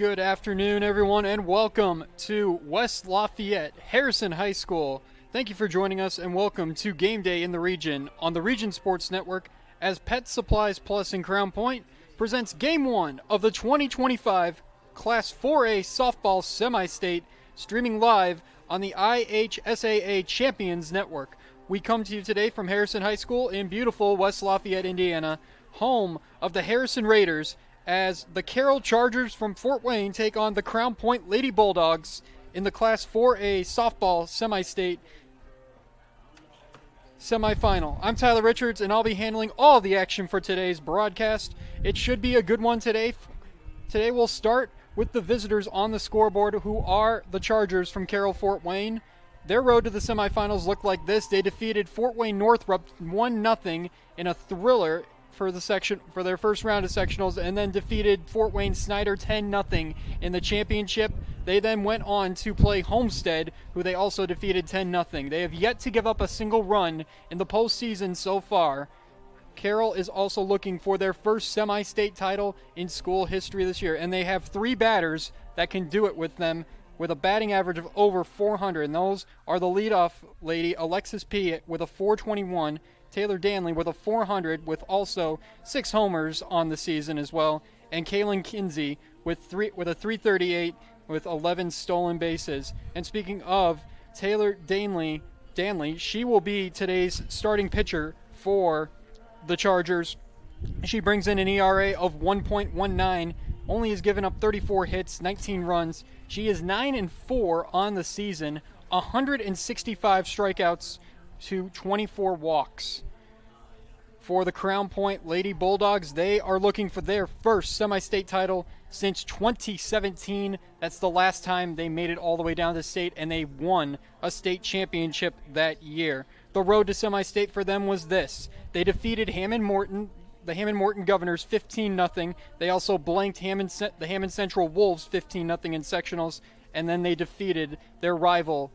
Good afternoon, everyone, and welcome to West Lafayette Harrison High School. Thank you for joining us, and welcome to Game Day in the Region on the Region Sports Network as Pet Supplies Plus in Crown Point presents Game 1 of the 2025 Class 4A Softball Semi-State, streaming live on the IHSAA Champions Network. We come to you today from Harrison High School in beautiful West Lafayette, Indiana, home of the Harrison Raiders, as the Carroll Chargers from Fort Wayne take on the Crown Point Lady Bulldogs in the Class 4A Softball Semi-State Semifinal. I'm Tyler Richards, and I'll be handling all the action for today's broadcast. It should be a good one today. Today we'll start with the visitors on the scoreboard, who are the Chargers from Carroll Fort Wayne. Their road to the semifinals looked like this. They defeated Fort Wayne Northrop 1-0 in a thriller for their first round of sectionals, and then defeated Fort Wayne Snyder 10-0 in the championship. They then went on to play Homestead, who they also defeated 10-0. They have yet to give up a single run in the postseason so far. Carroll is also looking for their first semi-state title in school history this year, and they have three batters that can do it with them, with a batting average of over 400, and those are the leadoff lady, Alexis P., with a 421, Taylor Danley with a 400, with also 6 homers on the season as well, and Kaylin Kinsey with a 338 with 11 stolen bases. And speaking of Taylor Danley, she will be today's starting pitcher for the Chargers. She brings in an ERA of 1.19, only has given up 34 hits, 19 runs. She is 9-4 on the season, 165 strikeouts to 24 walks. For the Crown Point Lady Bulldogs, they are looking for their first semi-state title since 2017. That's the last time they made it all the way down to state, and they won a state championship that year. The road to semi-state for them was this. They defeated the Hammond Morton Governors 15-0. They also blanked the Hammond Central Wolves 15-0 in sectionals, and then they defeated their DAC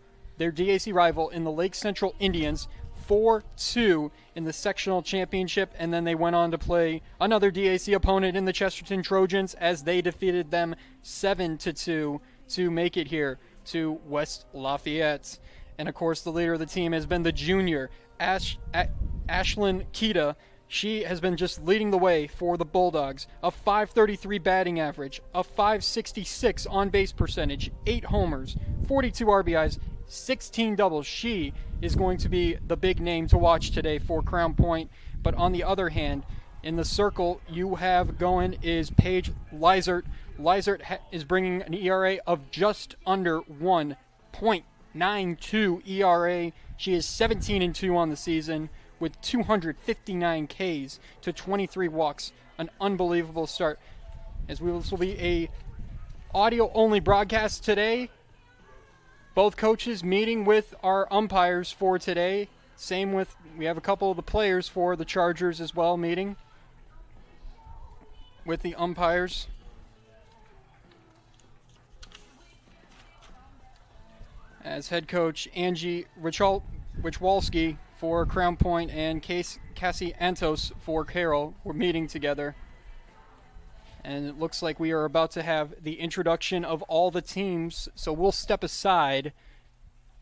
rival in the Lake Central Indians 4-2 in the sectional championship, and then they went on to play another DAC opponent in the Chesterton Trojans as they defeated them 7-2 to make it here to West Lafayette. And of course, the leader of the team has been the junior, Ashlyn Kita. She has been just leading the way for the Bulldogs. A 533 batting average, a 566 on-base percentage, 8 homers, 42 RBIs, 16 doubles. She is going to be the big name to watch today for Crown Point. But on the other hand, in the circle you have going is Paige Lizert. Lizert is bringing an ERA of just under 1.92 ERA. She is 17-2 on the season with 259 Ks to 23 walks. An unbelievable start. This will be a audio-only broadcast today. Both coaches meeting with our umpires for today. We have a couple of the players for the Chargers as well meeting with the umpires. As head coach Angie Richwalski for Crown Point and Cassie Antos for Carroll were meeting together. And it looks like we are about to have the introduction of all the teams, so we'll step aside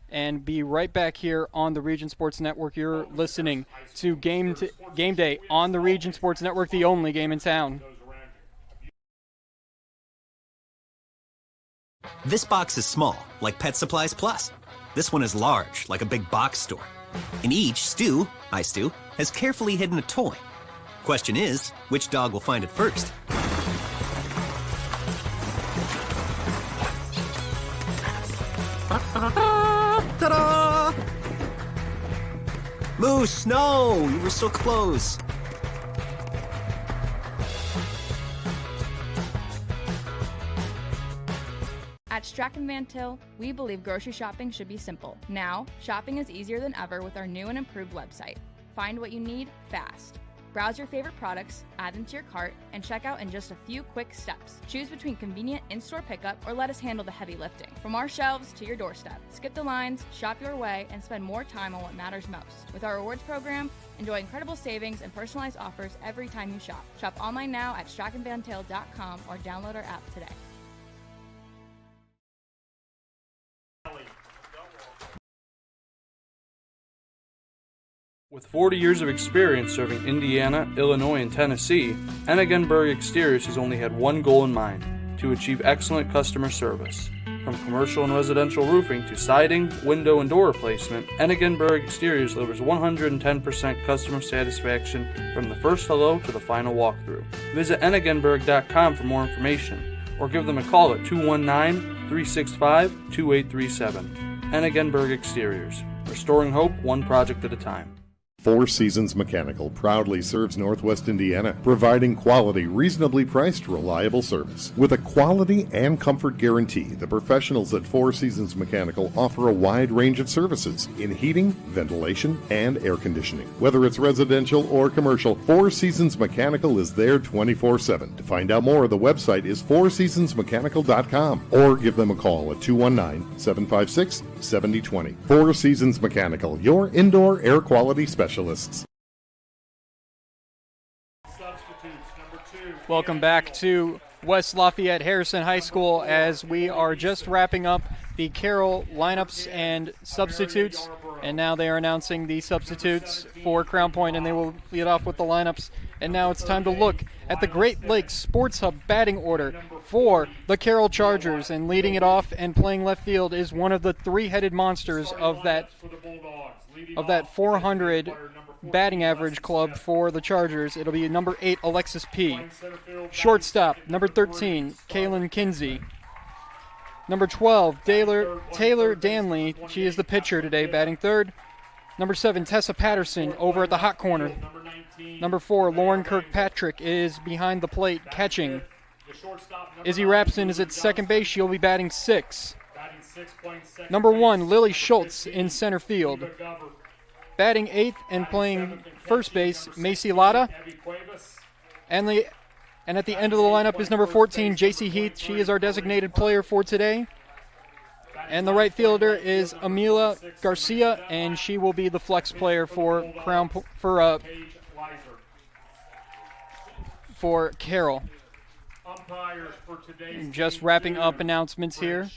and be right back here on the Region Sports Network. You're listening to Game Day on the Region Sports Network, the only game in town. This box is small, like Pet Supplies Plus. This one is large, like a big box store. In each, Stu has carefully hidden a toy. Question is, which dog will find it first? Ta-da! Moose, no! You were so close. At Strachan Van Til, we believe grocery shopping should be simple. Now, shopping is easier than ever with our new and improved website. Find what you need fast. Browse your favorite products, add them to your cart, and check out in just a few quick steps. Choose between convenient in-store pickup or let us handle the heavy lifting. From our shelves to your doorstep, skip the lines, shop your way, and spend more time on what matters most. With our rewards program, enjoy incredible savings and personalized offers every time you shop. Shop online now at strachanvantail.com or download our app today. With 40 years of experience serving Indiana, Illinois, and Tennessee, Enigenberg Exteriors has only had one goal in mind: to achieve excellent customer service. From commercial and residential roofing to siding, window, and door replacement, Enigenberg Exteriors delivers 110% customer satisfaction from the first hello to the final walkthrough. Visit enigenberg.com for more information, or give them a call at 219-365-2837. Enigenberg Exteriors, restoring hope one project at a time. Four Seasons Mechanical proudly serves Northwest Indiana, providing quality, reasonably priced, reliable service. With a quality and comfort guarantee, the professionals at Four Seasons Mechanical offer a wide range of services in heating, ventilation, and air conditioning. Whether it's residential or commercial, Four Seasons Mechanical is there 24/7. To find out more, the website is fourseasonsmechanical.com or give them a call at 219-756-7020. Four Seasons Mechanical, your indoor air quality specialist. Welcome back to West Lafayette Harrison High School as we are just wrapping up the Carroll lineups and substitutes, and now they are announcing the substitutes for Crown Point, and they will lead off with the lineups. And now it's time to look at the Great Lakes Sports Hub batting order for the Carroll Chargers, and leading it off and playing left field is one of the three-headed monsters of that 400 batting average club for the Chargers. It'll be number 8, Alexis P. Shortstop, number 13, Kaylin Kinsey. Number 12, Taylor Danley. She is the pitcher today, batting third. Number 7, Tessa Patterson over at the hot corner. Number 4, Lauren Kirkpatrick is behind the plate catching. Izzy Rapson is at second base. She'll be batting 6. Number 1, Lily Schultz in center field. Batting 8th and playing first base, Macy Latta. And at the end of the lineup is number 14, JC Heath. She is our designated player for today. And the right fielder is Amila Garcia, and she will be the flex player for Carroll. Just wrapping up announcements here.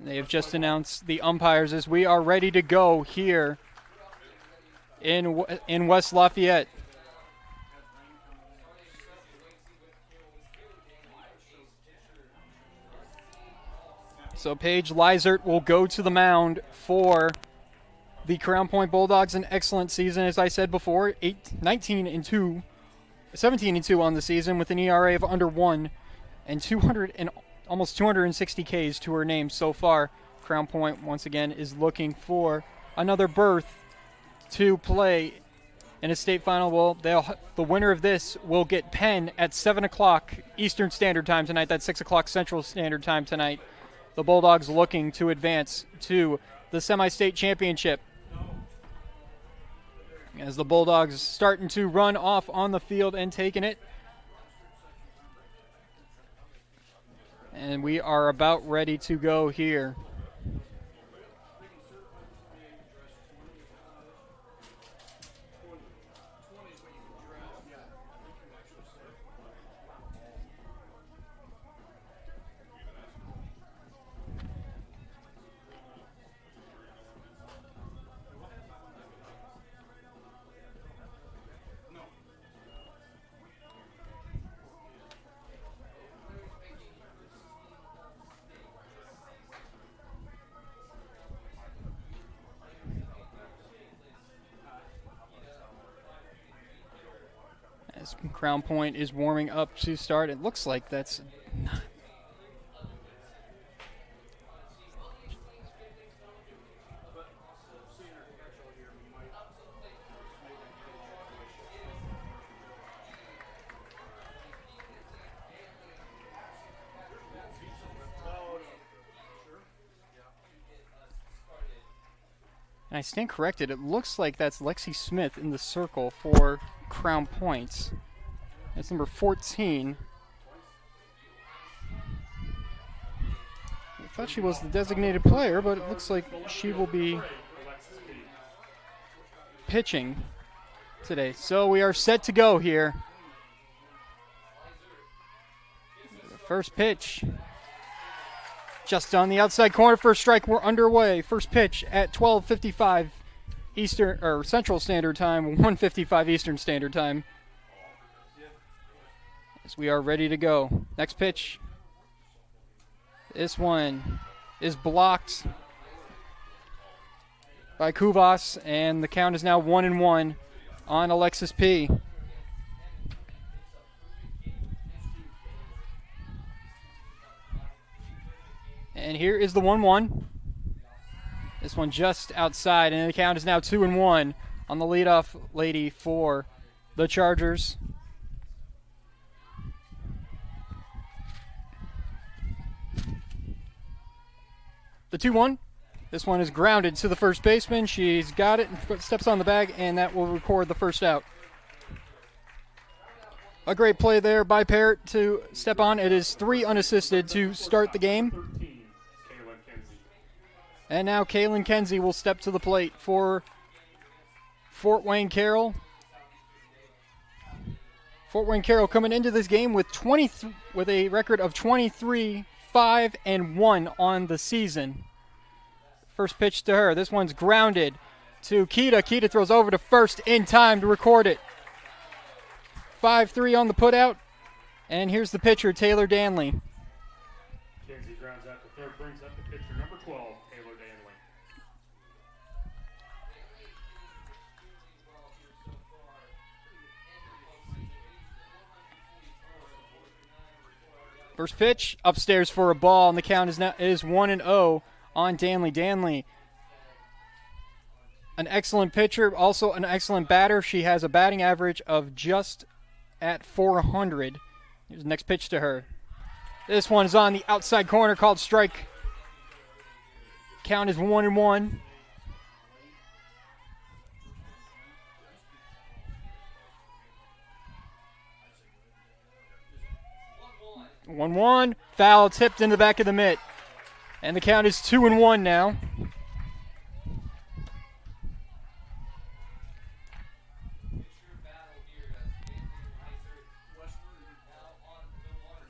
They have just announced the umpires as we are ready to go here in West Lafayette. So Paige Lizert will go to the mound for the Crown Point Bulldogs. An excellent season, as I said before, 17-2 on the season with an ERA of under 1 and almost 260 Ks to her name so far. Crown Point, once again, is looking for another berth to play in a state final. Well, the winner of this will get Penn at 7 o'clock Eastern Standard Time tonight. That's 6 o'clock Central Standard Time tonight. The Bulldogs looking to advance to the semi-state championship. As the Bulldogs starting to run off on the field and taking it. And we are about ready to go here. As Crown Point is warming up to start, it looks like that's not. And I stand corrected, it looks like that's Lexi Smith in the circle for Crown Point. That's number 14. I thought she was the designated player, but it looks like she will be pitching today. So we are set to go here. The first pitch. Just on the outside corner for a strike. We're underway. First pitch at 12:55 Eastern or Central Standard Time, 1:55 Eastern Standard Time. As we are ready to go. Next pitch. This one is blocked by Kuvas, and the count is now 1-1 on Alexis P. And here is the 1-1. This one just outside, and the count is now 2-1 on the leadoff lady for the Chargers. The 2-1. This one is grounded to the first baseman. She's got it and steps on the bag, and that will record the first out. A great play there by Parrott to step on. It is 3 unassisted to start the game. And now Kaylin Kenzie will step to the plate for Fort Wayne Carroll. Fort Wayne Carroll coming into this game with a record of 23-5-1 on the season. First pitch to her. This one's grounded to Kita. Kita throws over to first in time to record it. 5-3 on the putout. And here's the pitcher, Taylor Danley. Kenzie grounds out to third, brings up the pitcher, number 12, Taylor Danley. First pitch, upstairs for a ball, and the count is 1-0 on Danley. Danley, an excellent pitcher, also an excellent batter. She has a batting average of just at 400. Here's the next pitch to her. This one is on the outside corner, called strike. Count is 1-1. One, foul tipped in the back of the mitt. And the count is 2-1 now.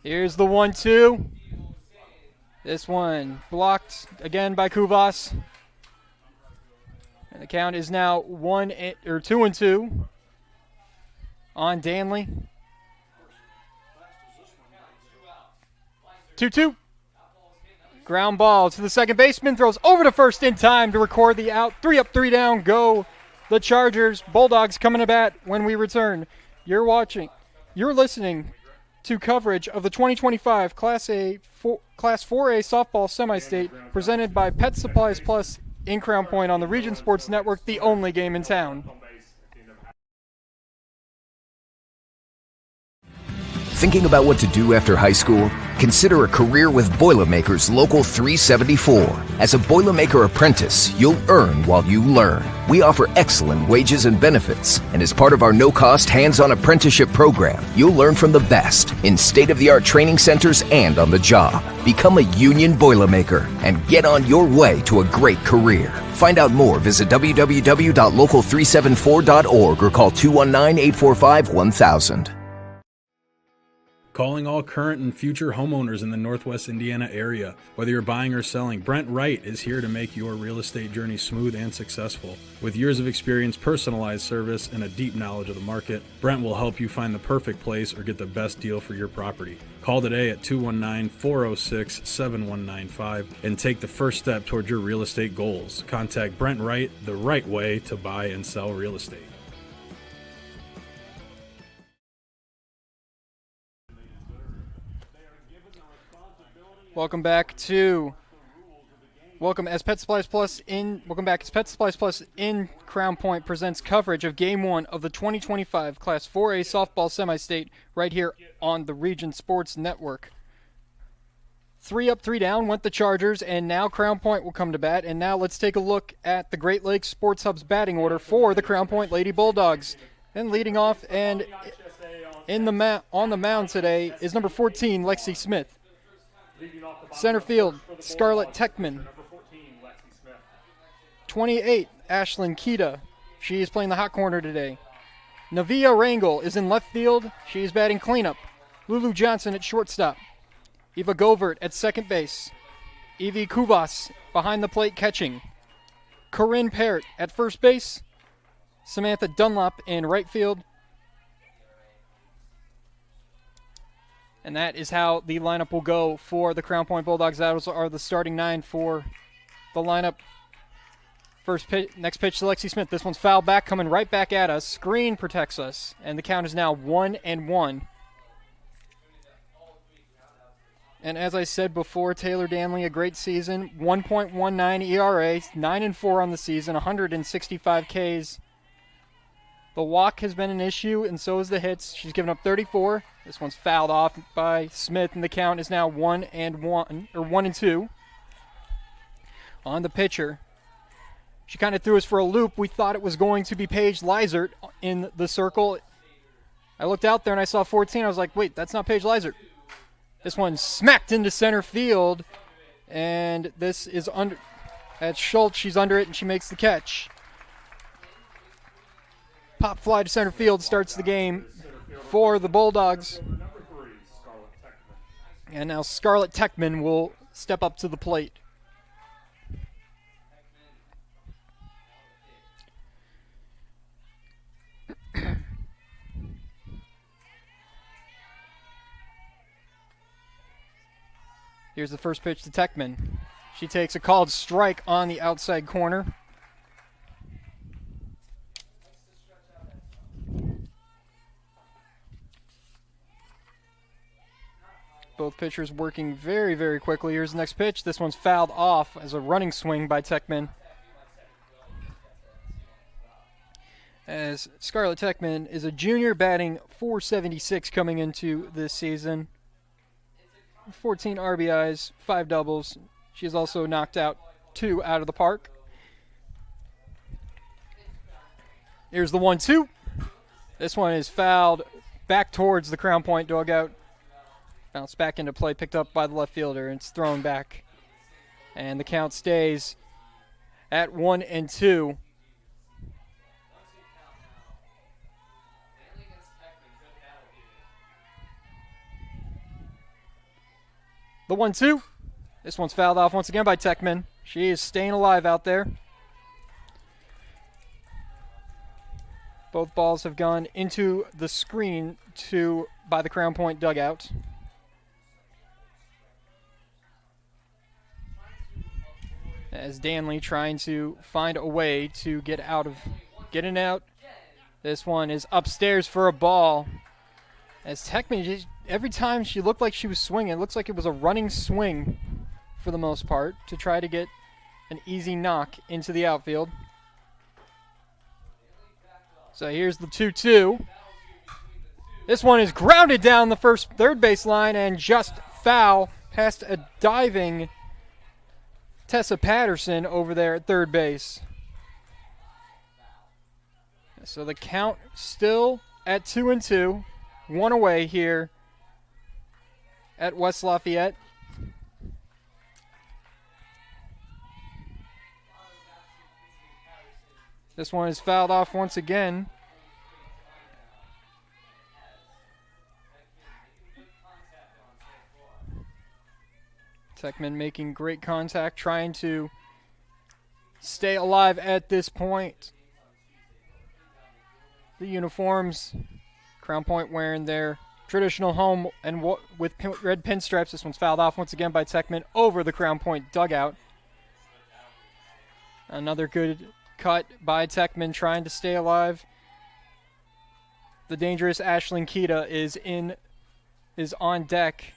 Here's the 1-2. This one blocked again by Kuvas. And the count is now 2-2 on Danley. 2-2. Ground ball to the second baseman. Throws over to first in time to record the out. 3 up, 3 down. Go the Chargers. Bulldogs coming to bat when we return. You're listening to coverage of the 2025 Class 4A softball semi-state presented by Pet Supplies Plus in Crown Point on the Region Sports Network, the only game in town. Thinking about what to do after high school? Consider a career with Boilermakers Local 374. As a Boilermaker apprentice, you'll earn while you learn. We offer excellent wages and benefits, and as part of our no-cost hands-on apprenticeship program, you'll learn from the best in state-of-the-art training centers and on the job. Become a union Boilermaker and get on your way to a great career. Find out more, visit www.local374.org or call 219-845-1000. Calling all current and future homeowners in the Northwest Indiana area. Whether you're buying or selling, Brent Wright is here to make your real estate journey smooth and successful. With years of experience, personalized service, and a deep knowledge of the market, Brent will help you find the perfect place or get the best deal for your property. Call today at 219-406-7195 and take the first step toward your real estate goals. Contact Brent Wright, the right way to buy and sell real estate. Welcome back as Pet Supplies Plus in Crown Point presents coverage of Game 1 of the 2025 Class 4A softball semi-state right here on the Region Sports Network. 3 up, 3 down went the Chargers, and now Crown Point will come to bat. And now let's take a look at the Great Lakes Sports Hub's batting order for the Crown Point Lady Bulldogs. And leading off and on the mound today is number 14, Lexi Smith. Center field, Scarlett Techman. 28, Ashlyn Kita. She is playing the hot corner today. Navia Rangel is in left field. She is batting cleanup. Lulu Johnson at shortstop. Eva Govert at second base. Evie Kuvas behind the plate catching. Corinne Parrott at first base. Samantha Dunlop in right field. And that is how the lineup will go for the Crown Point Bulldogs. Those are the starting 9 for the lineup. First pitch, next pitch to Lexi Smith. This one's fouled back, coming right back at us. Screen protects us, and the count is now 1-1. And as I said before, Taylor Danley, a great season. 1.19 ERA, 9-4 on the season, 165 Ks. The walk has been an issue, and so is the hits. She's given up 34. This one's fouled off by Smith, and the count is now 1-2. On the pitcher. She kind of threw us for a loop. We thought it was going to be Paige Lizert in the circle. I looked out there and I saw 14. I was like, wait, that's not Paige Lizert. This one smacked into center field, and this is under. That's Schultz. She's under it, and she makes the catch. Pop fly to center field starts the game for the Bulldogs. And now Scarlett Techman will step up to the plate. Here's the first pitch to Techman. She takes a called strike on the outside corner. Both pitchers working very, very quickly. Here's the next pitch. This one's fouled off as a running swing by Techman. As Scarlett Techman is a junior batting .476 coming into this season. 14 RBIs, 5 doubles. She's also knocked out 2 out of the park. Here's the 1-2. This one is fouled back towards the Crown Point dugout. Bounced back into play, picked up by the left fielder, and it's thrown back. And the count stays at 1-2. The 1-2. This one's fouled off once again by Techman. She is staying alive out there. Both balls have gone into the screen by the Crown Point dugout. As Danley trying to find a way to get out. This one is upstairs for a ball. As Techman, every time she looked like she was swinging, it looks like it was a running swing for the most part to try to get an easy knock into the outfield. So here's the 2-2. This one is grounded down the third base line and just foul past a diving Tessa Patterson over there at third base. So the count still at 2-2. One away here at West Lafayette. This one is fouled off once again. Techman making great contact, trying to stay alive at this point. The uniforms, Crown Point wearing their traditional home and with red pinstripes. This one's fouled off once again by Techman over the Crown Point dugout. Another good cut by Techman trying to stay alive. The dangerous Ashlyn Kita is on deck.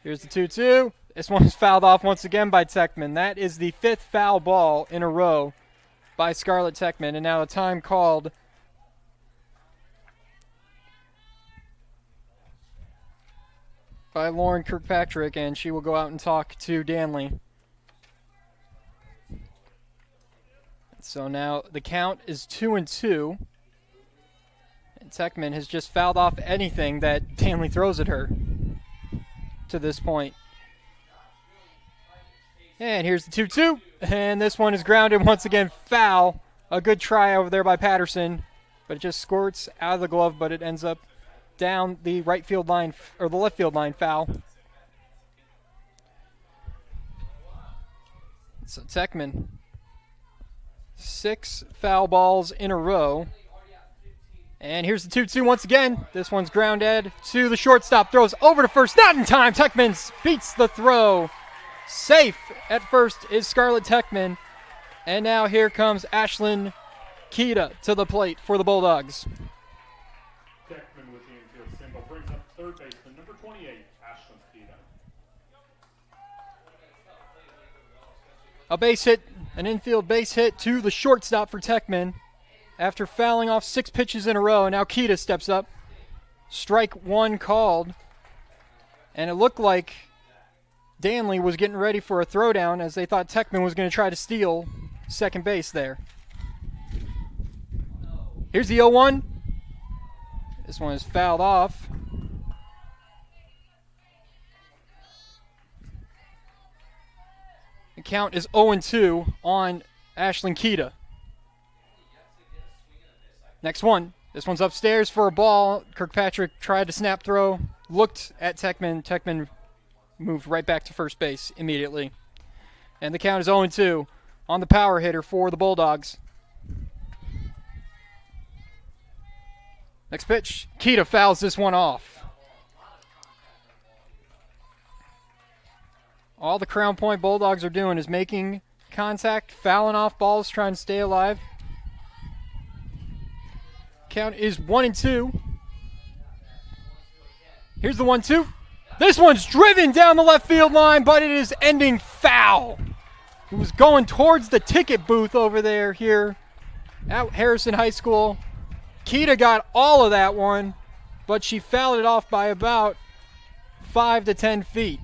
Here's the 2-2. This one's fouled off once again by Techman. That is the 5th foul ball in a row by Scarlett Techman. And now a time called by Lauren Kirkpatrick, and she will go out and talk to Danley. So now the count is 2-2. And Techman has just fouled off anything that Danley throws at her to this point. And here's the 2-2. And this one is grounded once again, foul. A good try over there by Patterson, but it just squirts out of the glove, but it ends up down the right field line, or the left field line foul. So Techman, 6 foul balls in a row. And here's the 2-2 once again. This one's grounded to the shortstop. Throws over to first. Not in time. Techman beats the throw. Safe at first is Scarlett Techman. And now here comes Ashlyn Kita to the plate for the Bulldogs. Techman with the infield single brings up third baseman number 28, Ashlyn Kita. A base hit, an infield base hit to the shortstop for Techman after fouling off 6 pitches in a row. And now Kita steps up. Strike 1 called. And it looked like Danley was getting ready for a throwdown as they thought Techman was going to try to steal second base there. Here's the 0-1. This one is fouled off. The count is 0-2 on Ashlyn Kita. Next one. This one's upstairs for a ball. Kirkpatrick tried to snap throw, looked at Techman. Techman moved right back to first base immediately. And the count is 0-2 on the power hitter for the Bulldogs. Next pitch. Kita fouls this one off. All the Crown Point Bulldogs are doing is making contact, fouling off balls, trying to stay alive. Count is 1-2. Here's the 1-2. This one's driven down the left field line, but it is ending foul. It was going towards the ticket booth over there here at Harrison High School. Kita got all of that one, but she fouled it off by about 5 to 10 feet.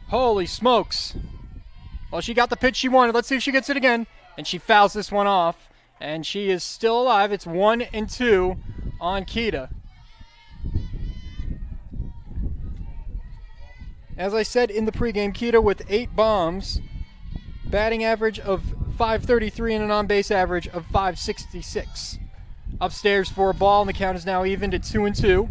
Holy smokes. Well, she got the pitch she wanted. Let's see if she gets it again. And she fouls this one off. And she is still alive. It's 1-2 on Kita. As I said in the pregame, Kita with 8 bombs, batting average of .533 and an on-base average of .566. Upstairs for a ball, and the count is now even to 2-2.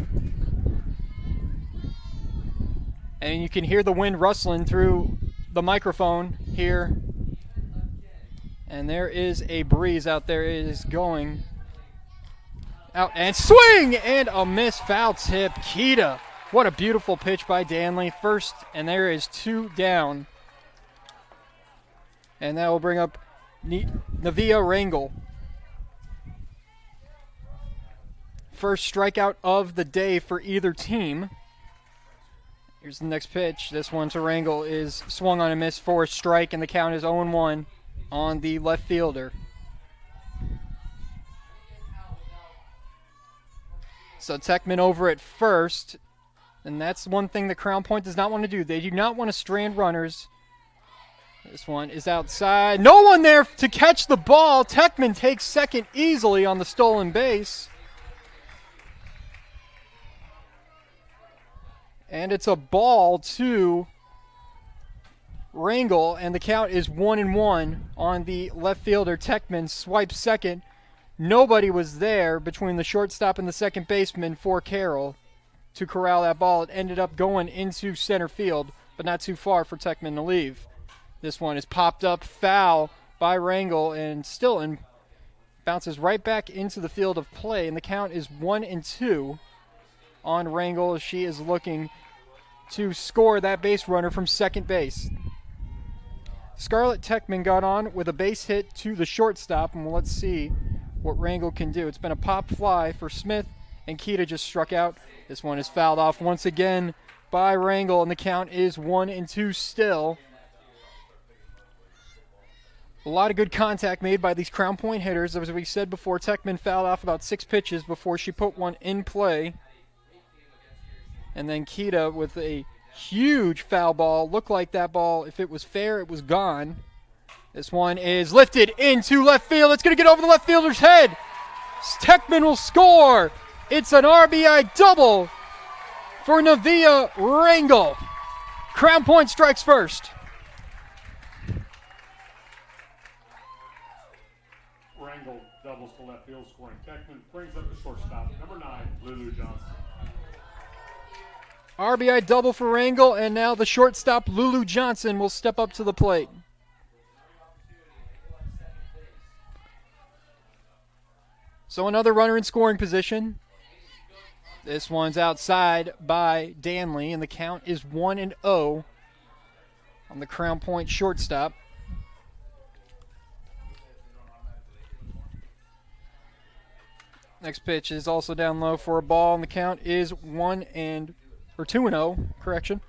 And you can hear the wind rustling through the microphone here. And there is a breeze out there. It is going out and swing and a miss, foul tip. Kita. What a beautiful pitch by Danley. First, and there is 2 down. And that will bring up Navia Rangel. First strikeout of the day for either team. Here's the next pitch. This one to Rangel is swung on a miss for a strike, and the count is 0-1 on the left fielder. So Techman over at first. And that's one thing that Crown Point does not want to do. They do not want to strand runners. This one is outside. No one there to catch the ball. Techman takes second easily on the stolen base. And it's a ball to Rangel, and the count is 1-1 on the left fielder. Techman swipes second. Nobody was there between the shortstop and the second baseman for Carroll to corral that ball. It ended up going into center field, but not too far for Techman to leave. This one is popped up foul by Rangel and still bounces right back into the field of play, and the count is 1-2 on Rangel as she is looking to score that base runner from second base. Scarlett Techman got on with a base hit to the shortstop, and let's see what Rangel can do. It's been a pop fly for Smith, and Kita just struck out. This one is fouled off once again by Rangel, and the count is 1-2 still. A lot of good contact made by these Crown Point hitters. As we said before, Techman fouled off about 6 pitches before she put one in play. And then Kita with a huge foul ball. Looked like that ball, if it was fair, it was gone. This one is lifted into left field. It's going to get over the left fielder's head. Techman will score. It's an RBI double for Navia Rangel. Crown Point strikes first. Rangel doubles to left field, scoring. Techman brings up the shortstop, number 9, Lulu Johnson. RBI double for Rangel, and now the shortstop, Lulu Johnson, will step up to the plate. So another runner in scoring position. This one's outside by Danley, and the count is 1-0 on the Crown Point shortstop. Next pitch is also down low for a ball, and the count is 2-0. Correction.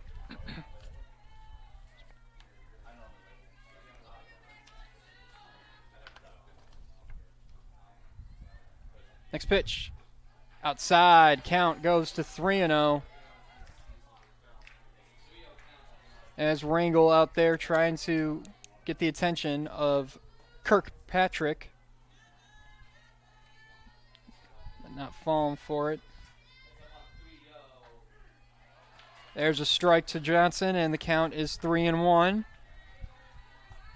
Next pitch. Outside. Count goes to 3-0. As Rangel out there trying to get the attention of Kirkpatrick. But not falling for it. There's a strike to Johnson, and the count is 3-1.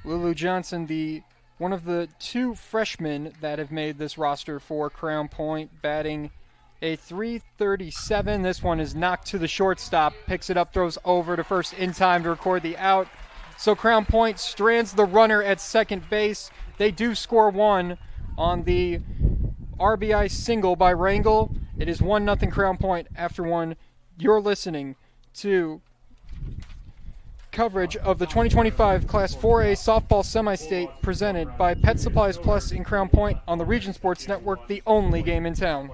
Lulu Johnson, one of the 2 freshmen that have made this roster for Crown Point, batting a .337. This one is knocked to the shortstop, picks it up, throws over to first in time to record the out. So Crown Point strands the runner at second base. They do score 1 on the RBI single by Rangel. It is 1-0 Crown Point after 1. You're listening to coverage of the 2025 Class 4A Softball Semi-State presented by Pet Supplies Plus in Crown Point on the Region Sports Network, the only game in town.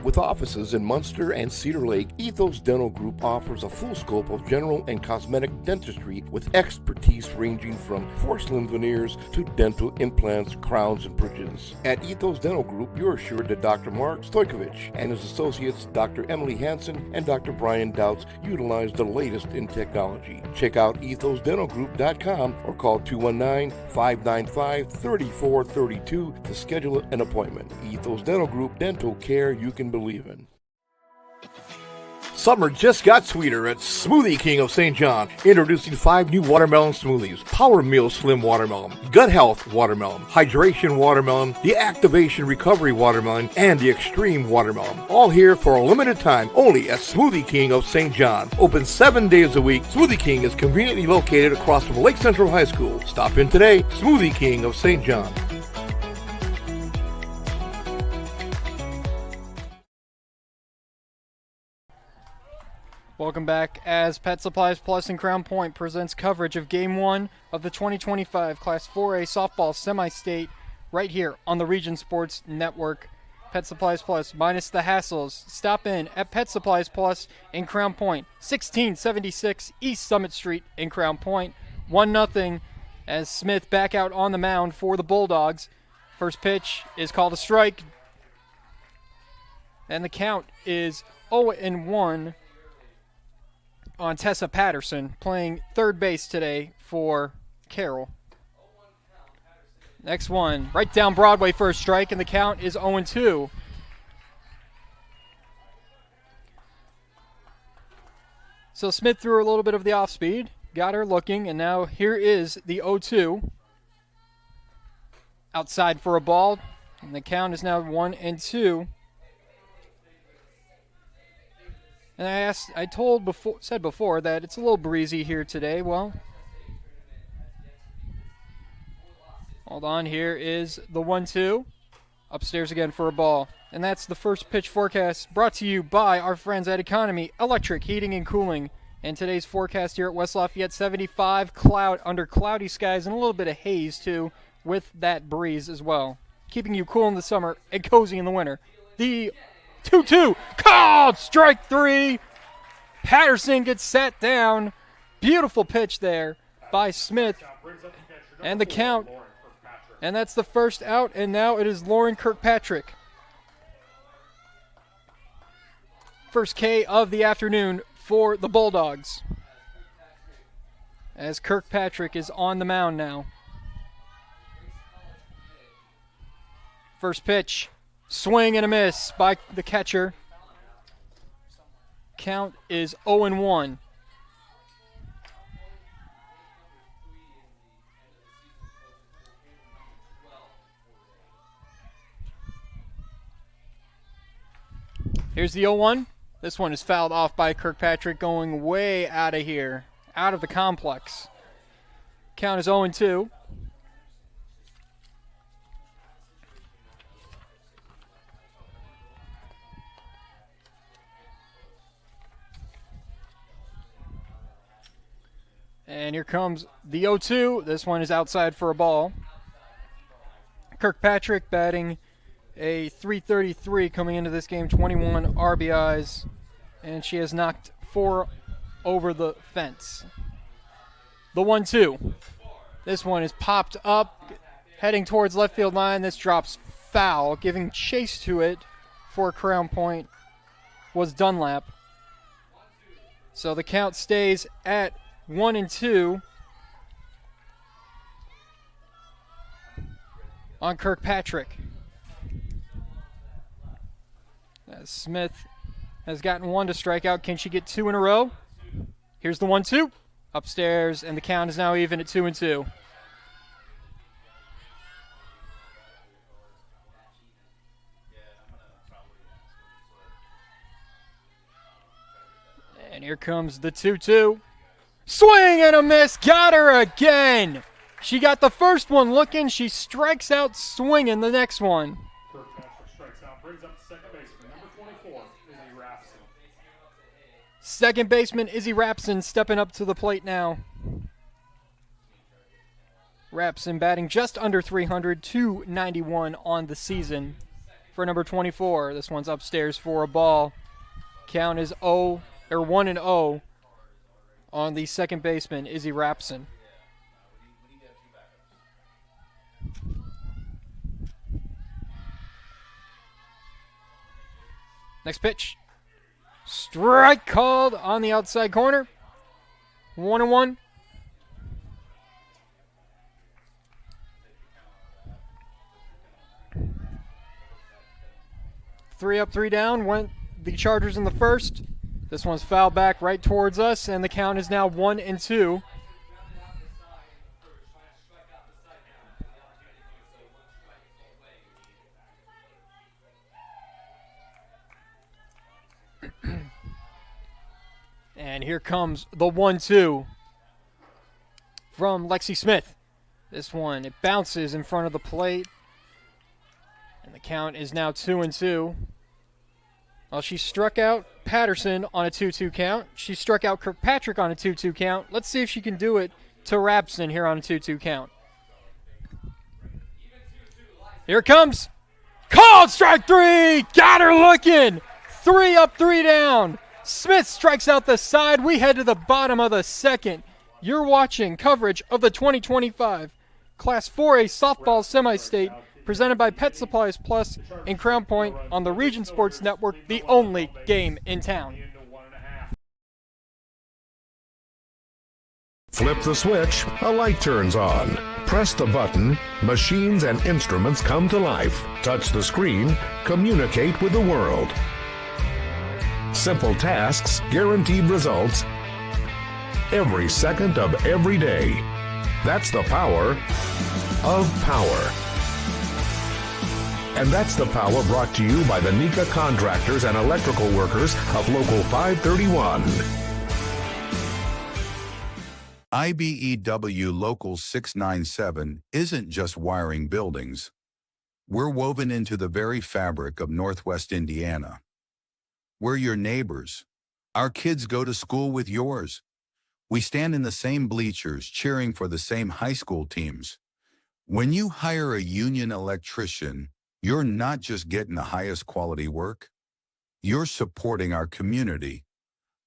With offices in Munster and Cedar Lake, Ethos Dental Group offers a full scope of general and cosmetic dentistry with expertise ranging from porcelain veneers to dental implants, crowns, and bridges. At Ethos Dental Group, you're assured that Dr. Mark Stojkovic and his associates, Dr. Emily Hansen and Dr. Brian Douts, utilize the latest in technology. Check out ethosdentalgroup.com or call 219-595-3432 to schedule an appointment. Ethos Dental Group, dental care you can believe in. Summer just got sweeter at Smoothie King of St. John, introducing 5 new watermelon smoothies: Power Meal Slim Watermelon, Gut Health Watermelon, Hydration Watermelon, the Activation Recovery Watermelon, and the Extreme Watermelon. All here for a limited time, only at Smoothie King of St. John. Open 7 days a week, Smoothie King is conveniently located across from Lake Central High School. Stop in today, Smoothie King of St. John. Welcome back as Pet Supplies Plus in Crown Point presents coverage of Game 1 of the 2025 Class 4A Softball Semi-State right here on the Region Sports Network. Pet Supplies Plus minus the hassles. Stop in at Pet Supplies Plus in Crown Point, 1676 East Summit Street in Crown Point. 1-0 as Smith back out on the mound for the Bulldogs. First pitch is called a strike, and the count is 0-1 on Tessa Patterson, playing third base today for Carroll. Next one, right down Broadway for a strike, and the count is 0-2. So Smith threw a little bit of the off speed, got her looking, and now here is the 0-2. Outside for a ball, and the count is now 1-2. And I said before that it's a little breezy here today. Well, hold on. Here is the 1-2. Upstairs again for a ball. And that's the first pitch forecast brought to you by our friends at Economy Electric Heating and Cooling. And today's forecast here at West Lafayette, 75 under cloudy skies and a little bit of haze too, with that breeze as well, keeping you cool in the summer and cozy in the winter. The 2-2 called, strike 3. Patterson gets sat down. Beautiful pitch there by Smith. And the count. And that's the first out, and now it is Lauren Kirkpatrick. First K of the afternoon for the Bulldogs, as Kirkpatrick is on the mound now. First pitch. Swing and a miss by the catcher. Count is 0-1. Here's the 0-1. This one is fouled off by Kirkpatrick, going way out of here, out of the complex. Count is 0-2. And here comes the 0-2. This one is outside for a ball. Kirkpatrick batting a .333 coming into this game, 21 RBIs, and she has knocked 4 over the fence. The 1-2. This one is popped up, heading towards left field line. This drops foul. Giving chase to it for Crown Point was Dunlap. So the count stays at 1-2 on Kirkpatrick. As Smith has gotten 1 to strike out. Can she get 2 in a row? Here's the 1-2 upstairs, and the count is now even at 2-2. And here comes the 2-2. Swing and a miss. Got her again. She got the first one looking. She strikes out swinging the next one. Kirkpatrick strikes out, brings up the second baseman, number 24, Izzy Rapson. Second baseman Izzy Rapson stepping up to the plate now. Rapson batting just under 300, 291 on the season for number 24. This one's upstairs for a ball. Count is 1-0 on the second baseman Izzy Rapson. Next pitch. Strike called on the outside corner. 1-1. Three up, 3 down. Went the Chargers in the first. This one's fouled back right towards us, and the count is now 1-2. And here comes the 1-2 from Lexi Smith. This one, it bounces in front of the plate. And the count is now 2-2. Well, she struck out Patterson on a 2-2 count. She struck out Kirkpatrick on a 2-2 count. Let's see if she can do it to Rapson here on a 2-2 count. Here it comes. Called strike 3. Got her looking. 3 up, 3 down. Smith strikes out the side. We head to the bottom of the second. You're watching coverage of the 2025 Class 4A Softball Semi-State presented by Pet Supplies Plus in Crown Point on the Region Sports Network, the only game in town. Flip the switch, a light turns on. Press the button, machines and instruments come to life. Touch the screen, communicate with the world. Simple tasks, guaranteed results, every second of every day. That's the power of power. And that's the power brought to you by the NECA contractors and electrical workers of Local 531. IBEW Local 697 isn't just wiring buildings. We're woven into the very fabric of Northwest Indiana. We're your neighbors. Our kids go to school with yours. We stand in the same bleachers cheering for the same high school teams. When you hire a union electrician, you're not just getting the highest quality work. You're supporting our community.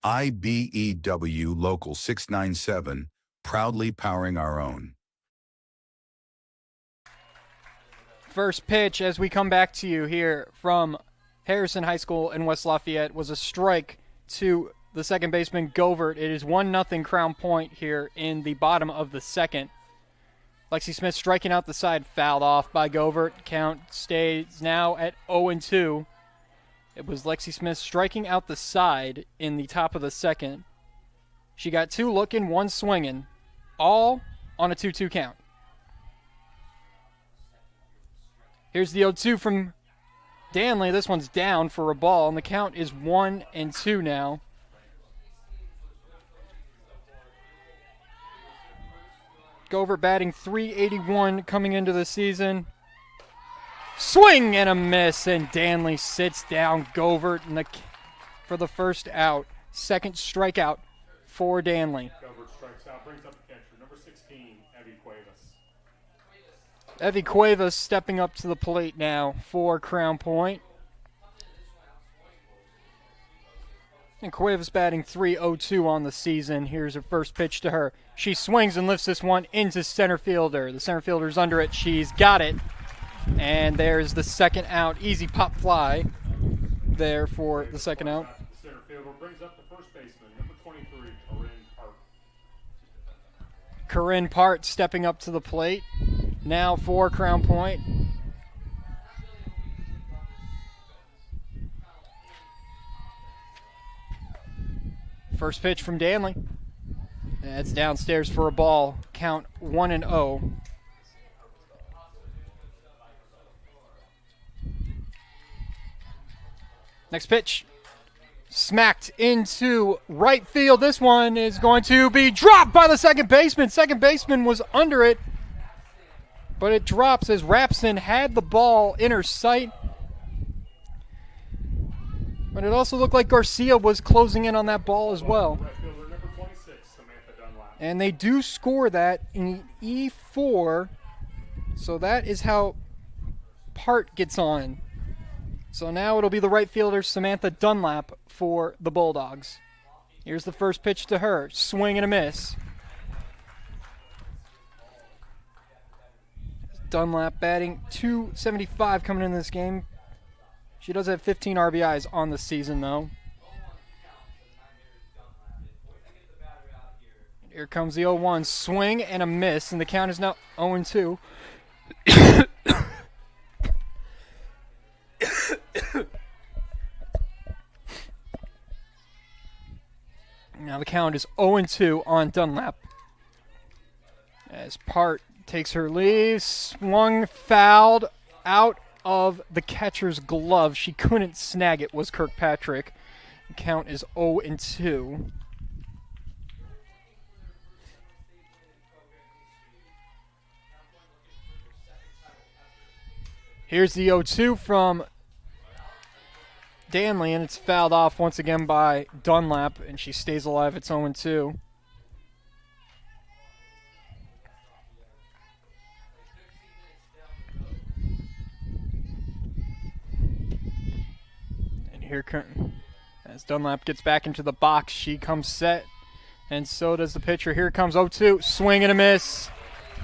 IBEW Local 697, proudly powering our own. First pitch as we come back to you here from Harrison High School in West Lafayette was a strike to the second baseman Govert. It is 1-0 Crown Point here in the bottom of the second. Lexi Smith striking out the side, fouled off by Govert. Count stays now at 0-2. It was Lexi Smith striking out the side in the top of the second. She got 2 looking, 1 swinging, all on a 2-2 count. Here's the 0-2 from Danley. This one's down for a ball, and the count is 1-2 now. Govert batting .381 coming into the season. Swing and a miss, and Danley sits down Govert for the first out. Second strikeout for Danley. Govert strikes out, brings up the catcher, number 16, Evie Cuevas. Evie Cuevas stepping up to the plate now for Crown Point. And Cuevas batting .302 on the season. Here's her first pitch to her. She swings and lifts this one into center fielder. The center fielder's under it. She's got it. And there's the second out. Easy pop fly there for the second out. The center fielder brings up the first baseman, number 23, Corinne Park. Corinne Part stepping up to the plate now for Crown Point. First pitch from Danley. That's downstairs for a ball. Count 1-0. Next pitch. Smacked into right field. This one is going to be dropped by the second baseman. Second baseman was under it, but it drops as Rapson had the ball in her sight. But it also looked like Garcia was closing in on that ball as well. Right fielder, number 26, Samantha Dunlap. And they do score that in E4. So that is how Part gets on. So now it'll be the right fielder, Samantha Dunlap, for the Bulldogs. Here's the first pitch to her. Swing and a miss. Dunlap batting .275 coming into this game. She does have 15 RBIs on the season, though. Here comes the 0-1. Swing and a miss, and the count is now 0-2. Now the count is 0-2 on Dunlap. As Part takes her leave, swung, fouled, out of the catcher's glove. She couldn't snag it, was Kirkpatrick. The count is 0-2. Here's the 0-2 from Danley, and it's fouled off once again by Dunlap, and she stays alive. It's 0-2. And here as Dunlap gets back into the box, she comes set, and so does the pitcher. Here comes 0-2, swing and a miss,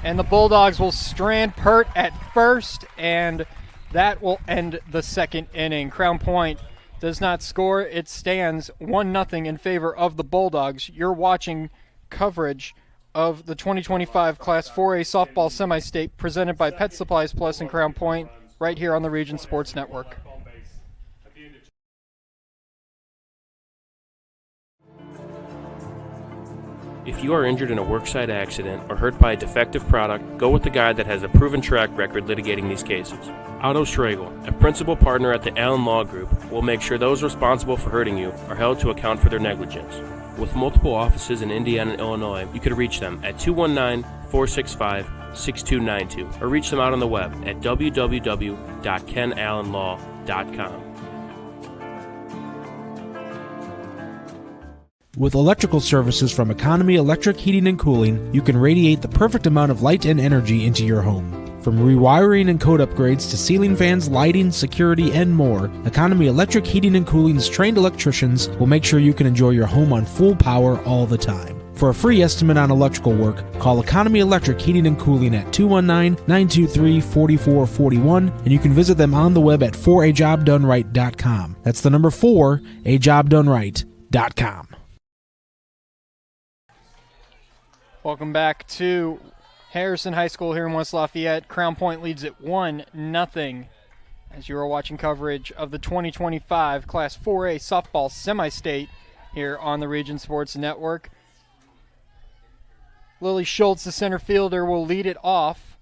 and the Bulldogs will strand Pert at first, and that will end the second inning. Crown Point does not score. It stands 1-0 in favor of the Bulldogs. You're watching coverage of the 2025 Class 4A softball semi-state presented by Pet Supplies Plus and Crown Point right here on the Region Sports Network. If you are injured in a worksite accident or hurt by a defective product, go with the guy that has a proven track record litigating these cases. Otto Schragle, a principal partner at the Allen Law Group, will make sure those responsible for hurting you are held to account for their negligence. With multiple offices in Indiana and Illinois, you can reach them at 219-465-6292 or reach them out on the web at www.kenallenlaw.com. With electrical services from Economy Electric Heating and Cooling, you can radiate the perfect amount of light and energy into your home. From rewiring and code upgrades to ceiling fans, lighting, security, and more, Economy Electric Heating and Cooling's trained electricians will make sure you can enjoy your home on full power all the time. For a free estimate on electrical work, call Economy Electric Heating and Cooling at 219-923-4441, and you can visit them on the web at 4ajobdoneright.com. That's the number 4ajobdoneright.com. Welcome back to Harrison High School here in West Lafayette. Crown Point leads at 1-0 as you are watching coverage of the 2025 Class 4A softball semi-state here on the Region Sports Network. Lily Schultz, the center fielder, will lead it off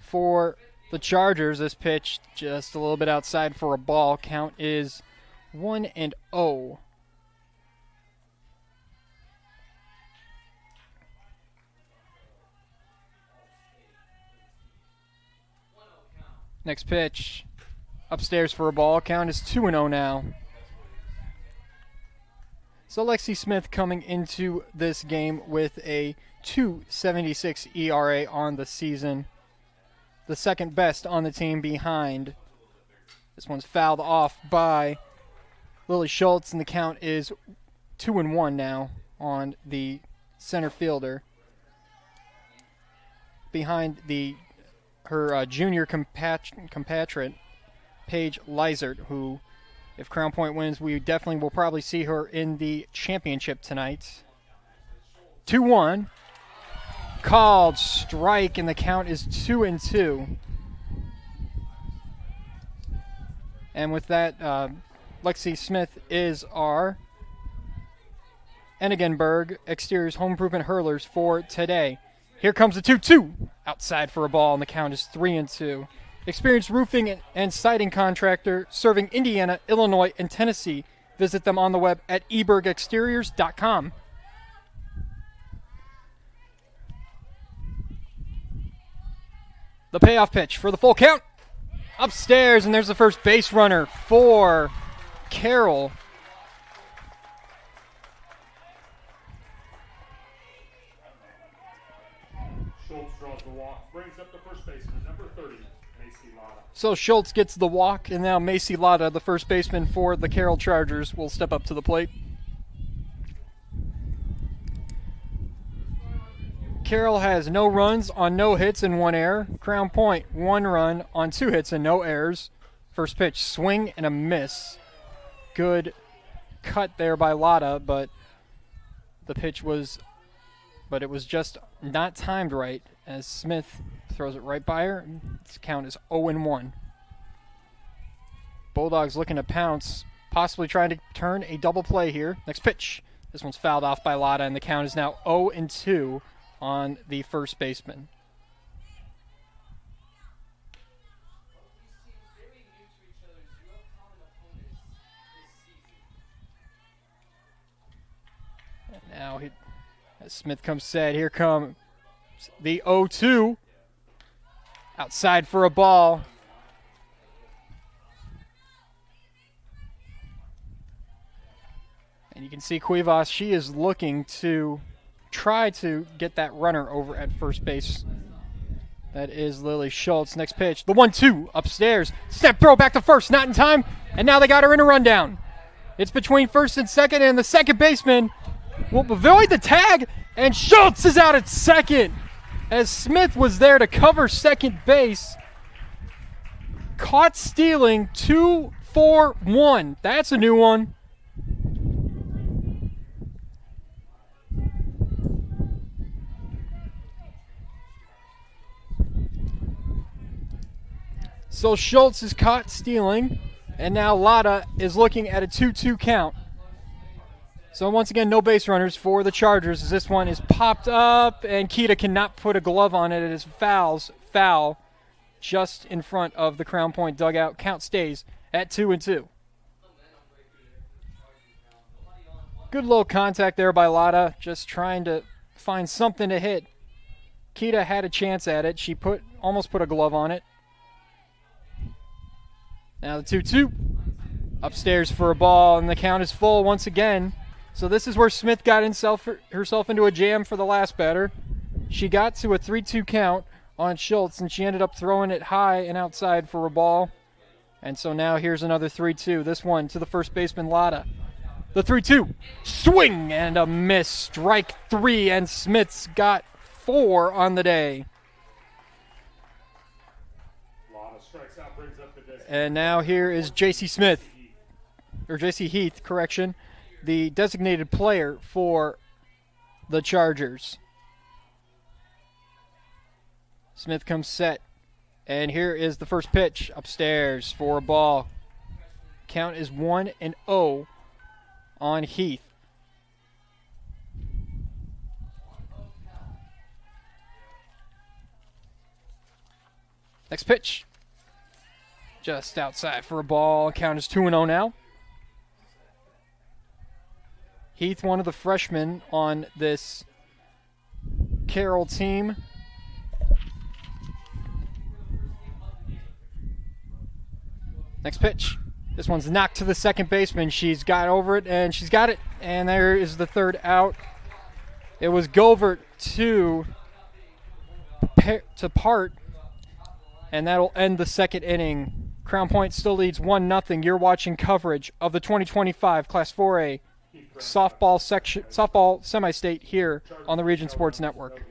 for the Chargers. This pitch just a little bit outside for a ball. Count is 1-0. Next pitch, upstairs for a ball. Count is 2-0 now. So Lexi Smith coming into this game with a 2.76 ERA on the season. The second best on the team behind. This one's fouled off by Lily Schultz, and the count is 2-1 now on the center fielder. Behind her junior compatriot, Paige Lizert, who, if Crown Point wins, we definitely will probably see her in the championship tonight. 2-1. Called strike, and the count is 2-2. And with that, Lexi Smith is our Enigenberg Exteriors Home Improvement Hurlers for today. Here comes the 2-2. Outside for a ball, and the count is 3-2. Experienced roofing and siding contractor serving Indiana, Illinois, and Tennessee. Visit them on the web at ebergexteriors.com. The payoff pitch for the full count. Upstairs, and there's the first base runner for Carroll. Schultz draws the walk, brings up the first baseman, number 30, Macy Lotta. So Schultz gets the walk, and now Macy Lotta, the first baseman for the Carroll Chargers, will step up to the plate. Carroll has no runs on no hits and 1 error. Crown Point, 1 run on 2 hits and no errors. First pitch, swing and a miss. Good cut there by Lotta, but it was just not timed right as Smith throws it right by her. This count is 0-1. Bulldogs looking to pounce, possibly trying to turn a double play here. Next pitch. This one's fouled off by Lotta, and the count is now 0-2 on the first baseman. And now as Smith comes set, here comes the 0-2. Outside for a ball. And you can see Cuevas, she is looking to try to get that runner over at first base. That is Lily Schultz. Next pitch, the 1-2 upstairs. Step throw back to first, not in time. And now they got her in a rundown. It's between first and second, and the second baseman will avoid the tag, and Schultz is out at second as Smith was there to cover second base. Caught stealing, 2-4-1. That's a new one. So Schultz is caught stealing, and now Lotta is looking at a 2-2 count. So once again, no base runners for the Chargers as this one is popped up, and Kita cannot put a glove on it. It is foul just in front of the Crown Point dugout. Count stays at 2-2. Good little contact there by Lotta, just trying to find something to hit. Kita had a chance at it. She almost put a glove on it. Now the 2-2. Upstairs for a ball, and the count is full once again. So this is where Smith got herself into a jam for the last batter. She got to a 3-2 count on Schultz, and she ended up throwing it high and outside for a ball. And so now here's another 3-2. This one to the first baseman, Lotta. The 3-2. Swing and a miss. Strike 3, and Smith's got 4 on the day. And now here is J.C. Heath, the designated player for the Chargers. Smith comes set, and here is the first pitch upstairs for a ball. Count is 1-0 on Heath. Next pitch. Just outside for a ball. Count is 2-0 now. Heath, one of the freshmen on this Carroll team. Next pitch. This one's knocked to the second baseman. She's got over it, and she's got it. And there is the third out. It was Govert to Part, and that'll end the second inning. Crown Point still leads 1-0. You're watching coverage of the 2025 Class 4A softball semi-state here on the Region Sports Network.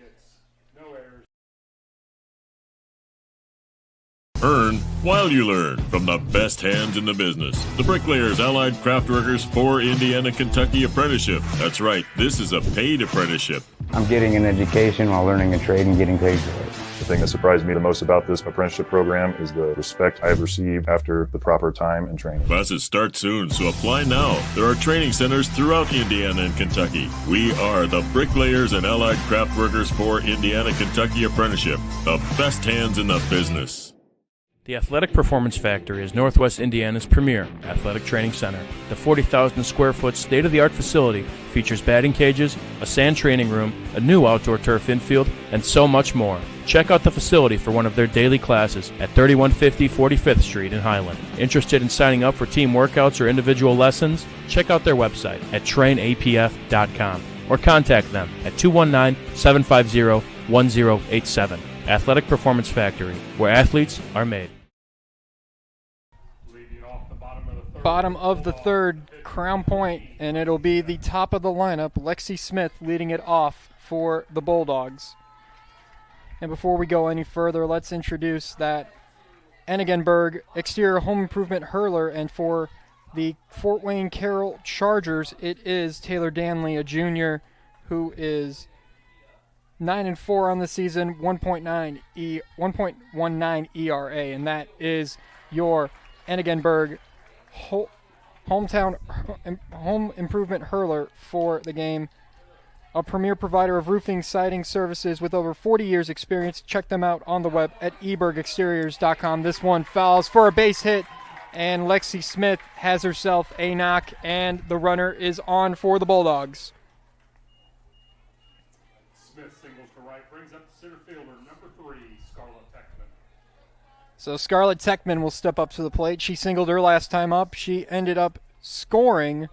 Earn while you learn from the best hands in the business. The Bricklayers Allied Craft Workers for Indiana, Kentucky Apprenticeship. That's right, this is a paid apprenticeship. I'm getting an education while learning a trade and getting paid for it. The thing that surprised me the most about this apprenticeship program is the respect I've received after the proper time and training. Classes start soon, so apply now. There are training centers throughout Indiana and Kentucky. We are the Bricklayers and Allied Craft Workers for Indiana, Kentucky Apprenticeship. The best hands in the business. The Athletic Performance Factory is Northwest Indiana's premier athletic training center. The 40,000 square foot state-of-the-art facility features batting cages, a sand training room, a new outdoor turf infield, and so much more. Check out the facility for one of their daily classes at 3150 45th Street in Highland. Interested in signing up for team workouts or individual lessons? Check out their website at trainapf.com or contact them at 219-750-1087. Athletic Performance Factory, where athletes are made. Bottom of the third, Crown Point, and it'll be the top of the lineup, Lexi Smith leading it off for the Bulldogs. And before we go any further, let's introduce that Enigenberg exterior home improvement hurler, and for the Fort Wayne Carroll Chargers, it is Taylor Danley, a junior who is 9-4 on the season, 1.19 ERA, and that is your Enigenberg hometown home improvement hurler for the game. A premier provider of roofing siding services with over 40 years experience. Check them out on the web at ebergexteriors.com. This one fouls for a base hit, and Lexi Smith has herself a knock, and the runner is on for the Bulldogs. Smith singles to right, brings up the center fielder, number 3, Scarlett Techman. So Scarlett Techman will step up to the plate. She singled her last time up. She ended up scoring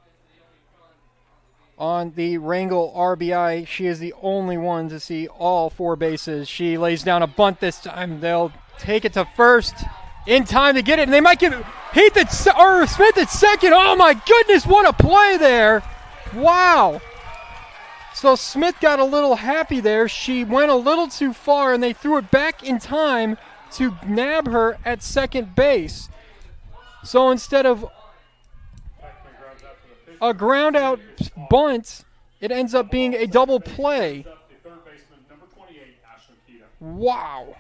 on the Wrangell RBI. She is the only one to see all 4 bases. She lays down a bunt this time. They'll take it to first in time to get it, and they might give Smith at second. Oh my goodness, what a play there. Wow. So Smith got a little happy there. She went a little too far, and they threw it back in time to nab her at second base. So instead of a ground out bunt, it ends up being a double play. Wow.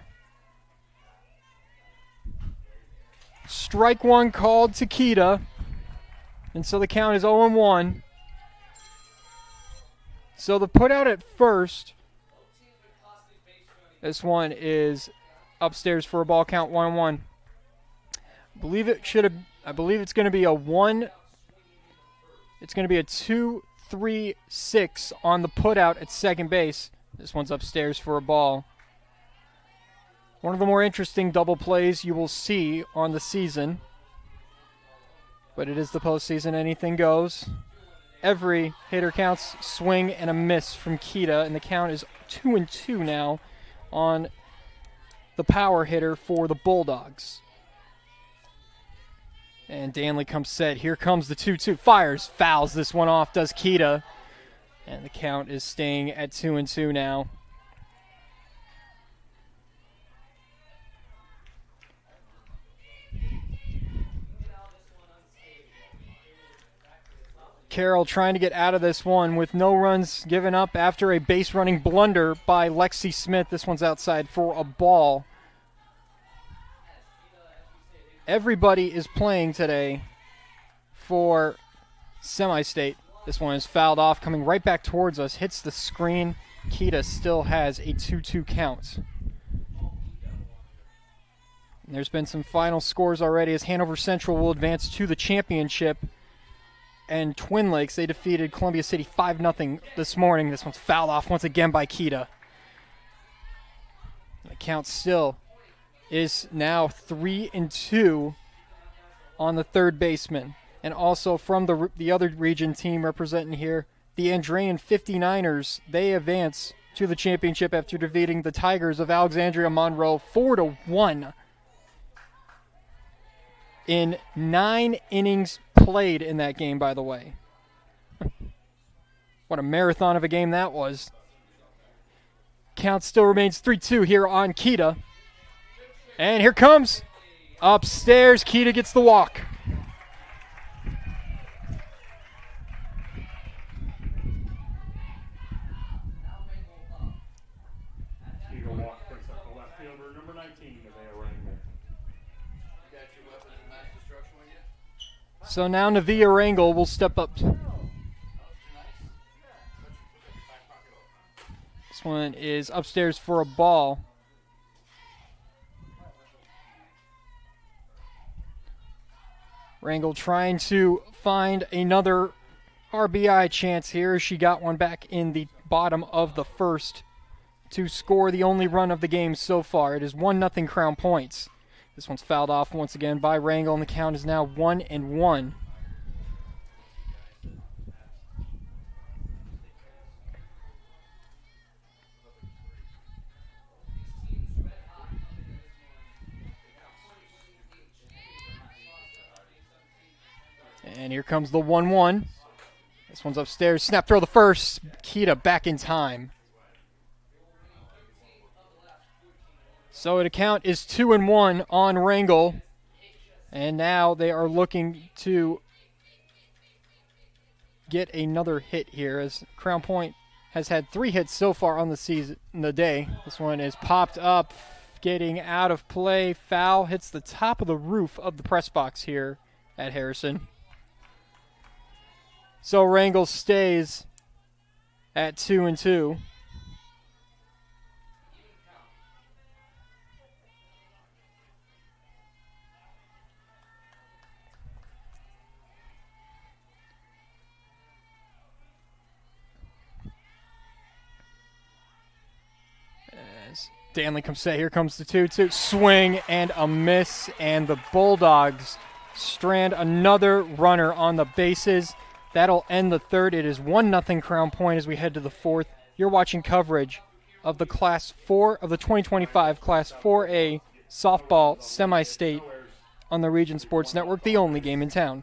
Strike one called to Kita, and so the count is 0-1. So the put out at first, this one is upstairs for a ball count, 1-1. I believe it's going to be a 1. It's going to be a 2-3-6 on the put out at second base. This one's upstairs for a ball. One of the more interesting double plays you will see on the season. But it is the postseason, anything goes. Every hitter counts, swing and a miss from Kita, and the count is 2-2 now on the power hitter for the Bulldogs. And Danley comes set. Here comes the 2-2. Fires, fouls this one off, does Kita. And the count is staying at 2-2 now. Carroll trying to get out of this one with no runs given up after a base running blunder by Lexi Smith. This one's outside for a ball. Everybody is playing today for semi-state. This one is fouled off, coming right back towards us, hits the screen. Kita still has a 2-2 count. There's been some final scores already as Hanover Central will advance to the championship. And Twin Lakes, they defeated Columbia City 5-0 this morning. This one's fouled off once again by Kita. The count still is now 3-2 on the third baseman. And also from the other region team representing here, the Andrean 59ers, they advance to the championship after defeating the Tigers of Alexandria Monroe 4-1 in 9 innings played in that game, by the way. What a marathon of a game that was. Count still remains 3-2 here on Kita. And here comes upstairs. Kita gets the walk. So now Navia Rangel will step up. This one is upstairs for a ball. Rangel trying to find another RBI chance here. She got one back in the bottom of the first to score the only run of the game so far. It is 1-0 Crown Points. This one's fouled off once again by Rangel, and the count is now 1-1. And here comes the 1-1. This one's upstairs. Snap throw the first. Kita back in time. So the count is 2-1 on Rangel. And now they are looking to get another hit here as Crown Point has had 3 hits so far on the day. This one is popped up, getting out of play. Foul hits the top of the roof of the press box here at Harrison. So Rangel stays at 2-2. As Danley comes set, here comes the 2-2. Swing and a miss, and the Bulldogs strand another runner on the bases. That'll end the third. It is 1-0 Crown Point as we head to the fourth. You're watching coverage of the Class 4 of the 2025 Class 4A softball semi-state on the Region Sports Network, the only game in town.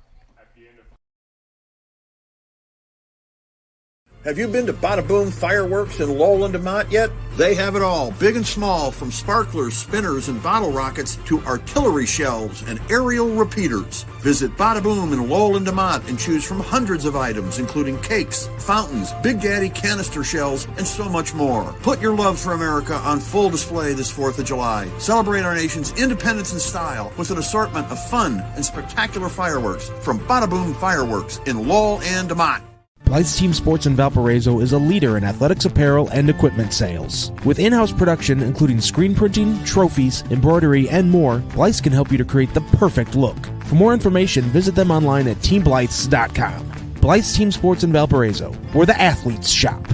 Have you been to Bada Boom Fireworks in Lowell and DeMont yet? They have it all, big and small, from sparklers, spinners, and bottle rockets to artillery shells and aerial repeaters. Visit Bada Boom in Lowell and DeMont and choose from hundreds of items, including cakes, fountains, Big Daddy canister shells, and so much more. Put your love for America on full display this 4th of July. Celebrate our nation's independence and style with an assortment of fun and spectacular fireworks from Bada Boom Fireworks in Lowell and DeMont. Blythe's Team Sports in Valparaiso is a leader in athletics apparel and equipment sales. With in-house production including screen printing, trophies, embroidery, and more, Blythe's can help you to create the perfect look. For more information, visit them online at teamblythes.com. Blythe's Team Sports in Valparaiso, where the athletes shop.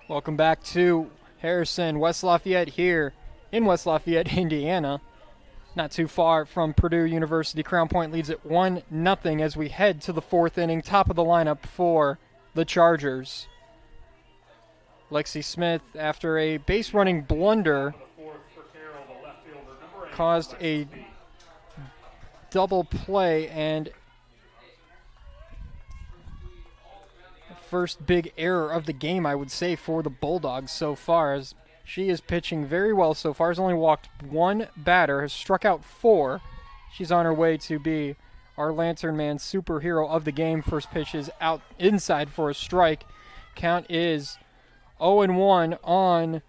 Welcome back to Harrison, West Lafayette here in West Lafayette, Indiana. Not too far from Purdue University. Crown Point leads at 1-0 as we head to the fourth inning. Top of the lineup for the Chargers. Lexi Smith, after a base running blunder, caused a double play and first big error of the game, I would say, for the Bulldogs so far, as she is pitching very well so far. Has only walked 1 batter, has struck out 4. She's on her way to be our Lantern Man superhero of the game. First pitch is out inside for a strike. Count is 0-1 on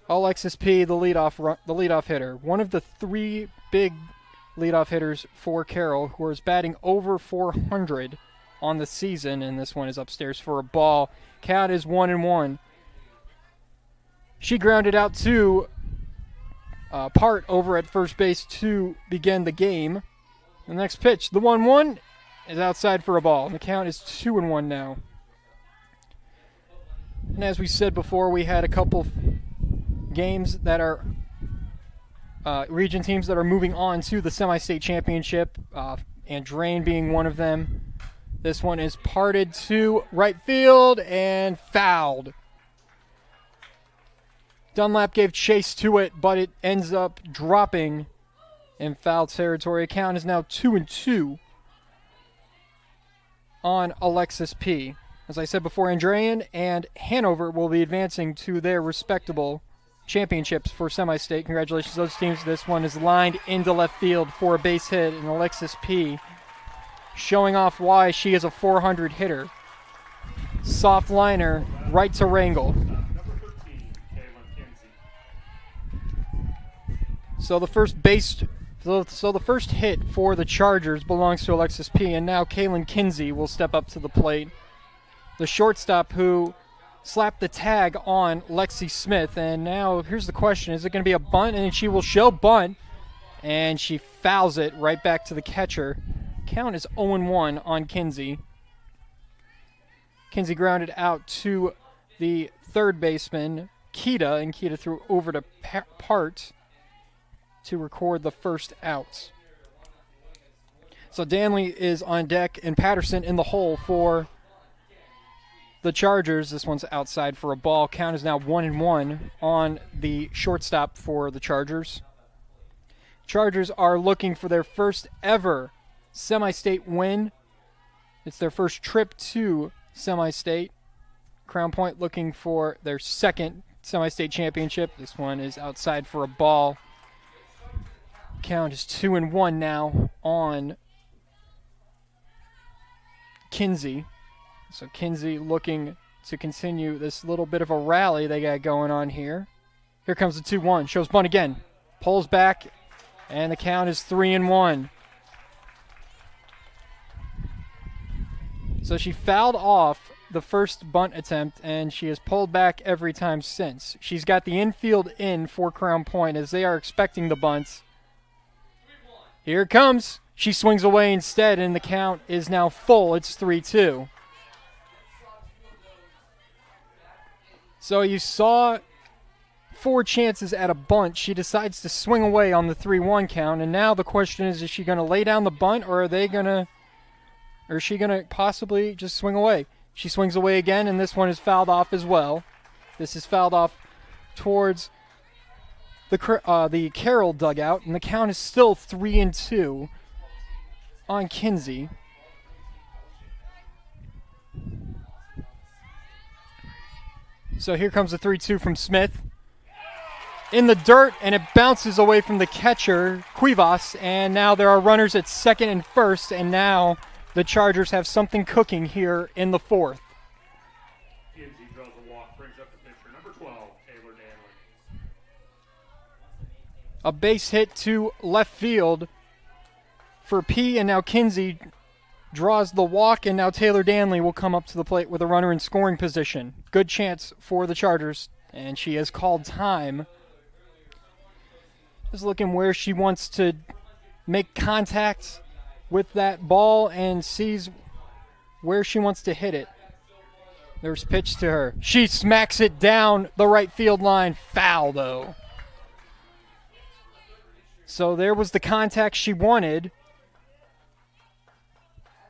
Alexis P., the leadoff hitter. One of the 3 big leadoff hitters for Carroll, who is batting over 400 on the season, and this one is upstairs for a ball. Count is 1-1. She grounded out to Part over at first base to begin the game. The next pitch, the 1-1, is outside for a ball. The count is 2-1 now. And as we said before, we had a couple games that are region teams that are moving on to the semi-state championship, Andrain being one of them. This one is parted to right field and fouled. Dunlap gave chase to it, but it ends up dropping in foul territory. Count is now 2-2 on Alexis P. As I said before, Andrain and Hanover will be advancing to their respectable championships for semi-state. Congratulations to those teams. This one is lined into left field for a base hit, and Alexis P. showing off why she is a 400 hitter. Soft liner right to Wrangle. So the first hit for the Chargers belongs to Alexis P. And now Kaylin Kinsey will step up to the plate. The shortstop who slapped the tag on Lexi Smith. And now here's the question. Is it going to be a bunt? And she will show bunt. And she fouls it right back to the catcher. Count is 0-1 on Kinsey. Kinsey grounded out to the third baseman, Keita. And Keita threw over to Part to record the first out. So Danley is on deck and Patterson in the hole for the Chargers. This one's outside for a ball. Count is now 1-1 on the shortstop for the Chargers. Chargers are looking for their first ever semi-state win. It's their first trip to semi-state. Crown Point looking for their second semi-state championship. This one is outside for a ball. Count is 2-1 now on Kinsey. So Kinsey looking to continue this little bit of a rally they got going on here. Here comes the 2-1. Shows bunt again. Pulls back, and the count is 3-1. So she fouled off the first bunt attempt, and she has pulled back every time since. She's got the infield in for Crown Point as they are expecting the bunts. Here it comes. She swings away instead, and the count is now full. It's 3-2. So you saw 4 chances at a bunt. She decides to swing away on the 3-1 count, and now the question is she going to lay down the bunt, or is she going to possibly just swing away? She swings away again, and this one is fouled off as well. This is fouled off towards the Carroll dugout, and the count is still 3-2 on Kinsey. So here comes the 3-2 from Smith. In the dirt, and it bounces away from the catcher, Cuevas, and now there are runners at second and first, and now the Chargers have something cooking here in the fourth. Kinsey draws a walk, brings up the pitcher, number 12, Taylor Danley. A base hit to left field for P, and now Kinsey draws the walk, and now Taylor Danley will come up to the plate with a runner in scoring position. Good chance for the Chargers, and she has called time. Just looking where she wants to make contact with that ball and sees where she wants to hit it. There's pitch to her. She smacks it down the right field line. Foul, though. So there was the contact she wanted.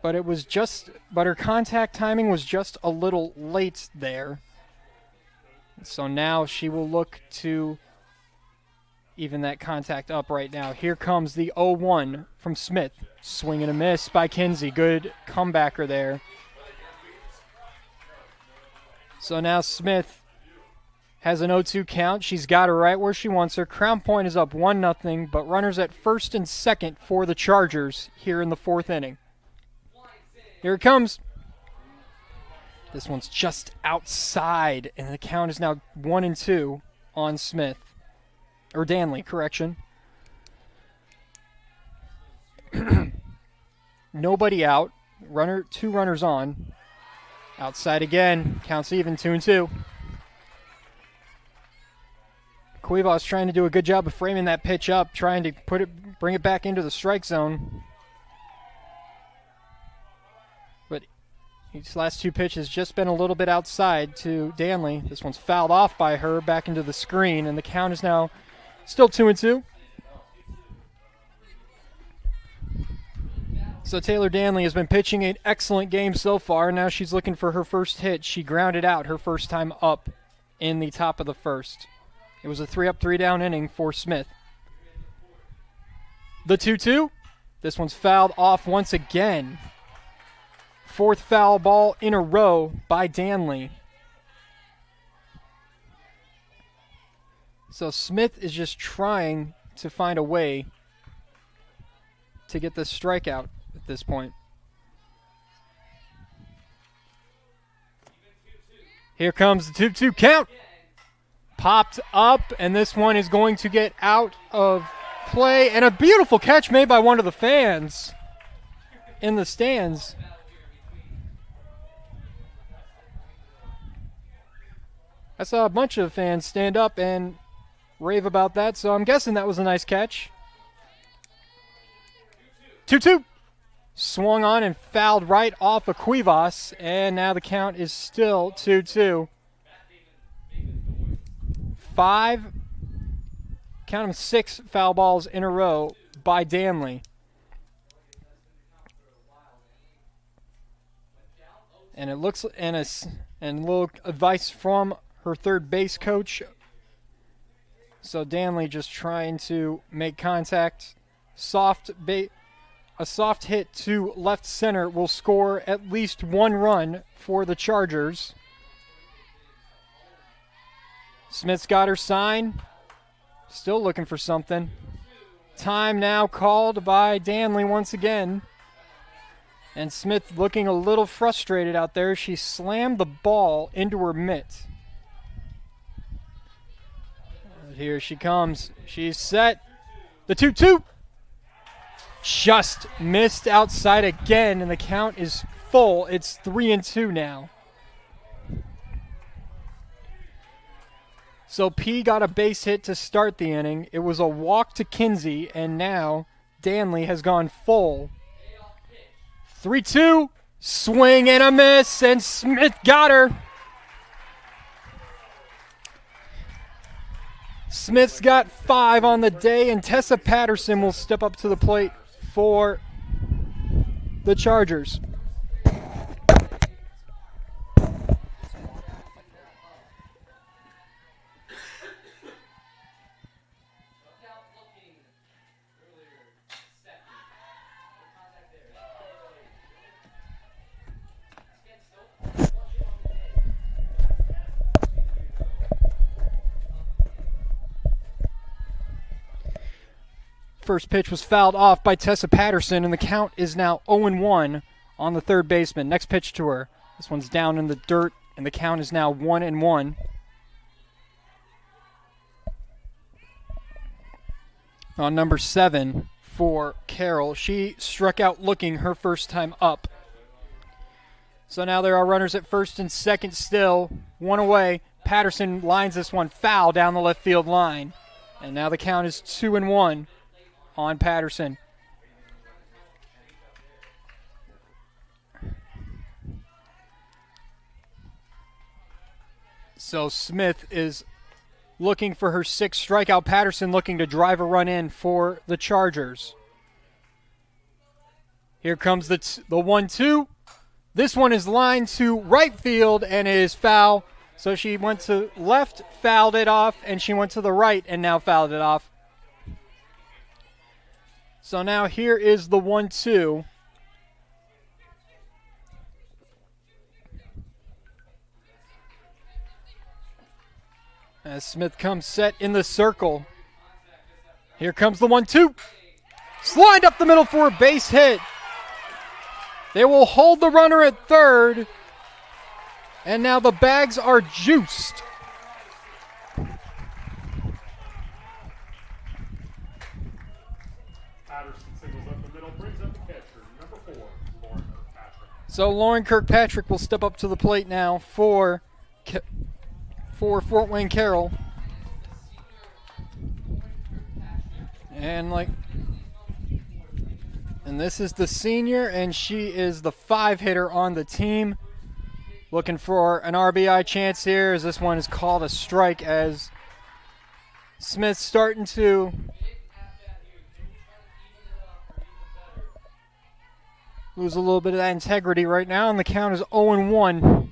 But her contact timing was just a little late there. So now she will look to even that contact up right now. Here comes the 0-1 from Smith. Swing and a miss by Kinsey. Good comebacker there. So now Smith has an 0-2 count. She's got her right where she wants her. Crown Point is up 1-0, but runners at first and second for the Chargers here in the fourth inning. Here it comes. This one's just outside, and the count is now 1-2 on Smith. Or Danley, correction. Nobody out. Two runners on. Outside again. Counts even, 2-2. Cuevas trying to do a good job of framing that pitch up, trying to bring it back into the strike zone. But these last two pitches just been a little bit outside to Danley. This one's fouled off by her back into the screen, and the count is now still 2-2. So Taylor Danley has been pitching an excellent game so far. Now she's looking for her first hit. She grounded out her first time up in the top of the first. It was a 3-up, 3-down inning for Smith. The 2-2. This one's fouled off once again. Fourth foul ball in a row by Danley. So Smith is just trying to find a way to get this strikeout at this point. Here comes the 2-2 count. Popped up, and this one is going to get out of play. And a beautiful catch made by one of the fans in the stands. I saw a bunch of fans stand up and rave about that, so I'm guessing that was a nice catch. 2-2. Swung on and fouled right off of Cuevas, and now the count is still 2-2. Count them 6 foul balls in a row by Danley. And it looks, and a little advice from her third base coach. So Danley just trying to make contact. A soft hit to left center will score at least one run for the Chargers. Smith's got her sign. Still looking for something. Time now called by Danley once again. And Smith looking a little frustrated out there. She slammed the ball into her mitt. Here she comes. She's set. The 2-2. Just missed outside again, and the count is full. It's 3-2 now. So P got a base hit to start the inning. It was a walk to Kinsey, and now Danley has gone full. 3-2, swing and a miss, and Smith got her. Smith's got 5 on the day, and Tessa Patterson will step up to the plate for the Chargers. First pitch was fouled off by Tessa Patterson, and the count is now 0-1 on the third baseman. Next pitch to her. This one's down in the dirt, and the count is now 1-1. On number 7 for Carroll. She struck out looking her first time up. So now there are runners at first and second still. One away. Patterson lines this one foul down the left field line. And now the count is 2-1. On Patterson. So Smith is looking for her 6th strikeout. Patterson looking to drive a run in for the Chargers. Here comes the 1-2. This one is lined to right field and it is foul. So she went to left, fouled it off, and she went to the right and now fouled it off. So now here is the 1-2. As Smith comes set in the circle. Here comes the 1-2. Slide up the middle for a base hit. They will hold the runner at third. And now the bags are juiced. So Lauren Kirkpatrick will step up to the plate now for Fort Wayne Carroll. And this is the senior, and she is the 5 hitter on the team. Looking for an RBI chance here, as this one is called a strike, as Smith's starting to lose a little bit of that integrity right now, and the count is 0-1.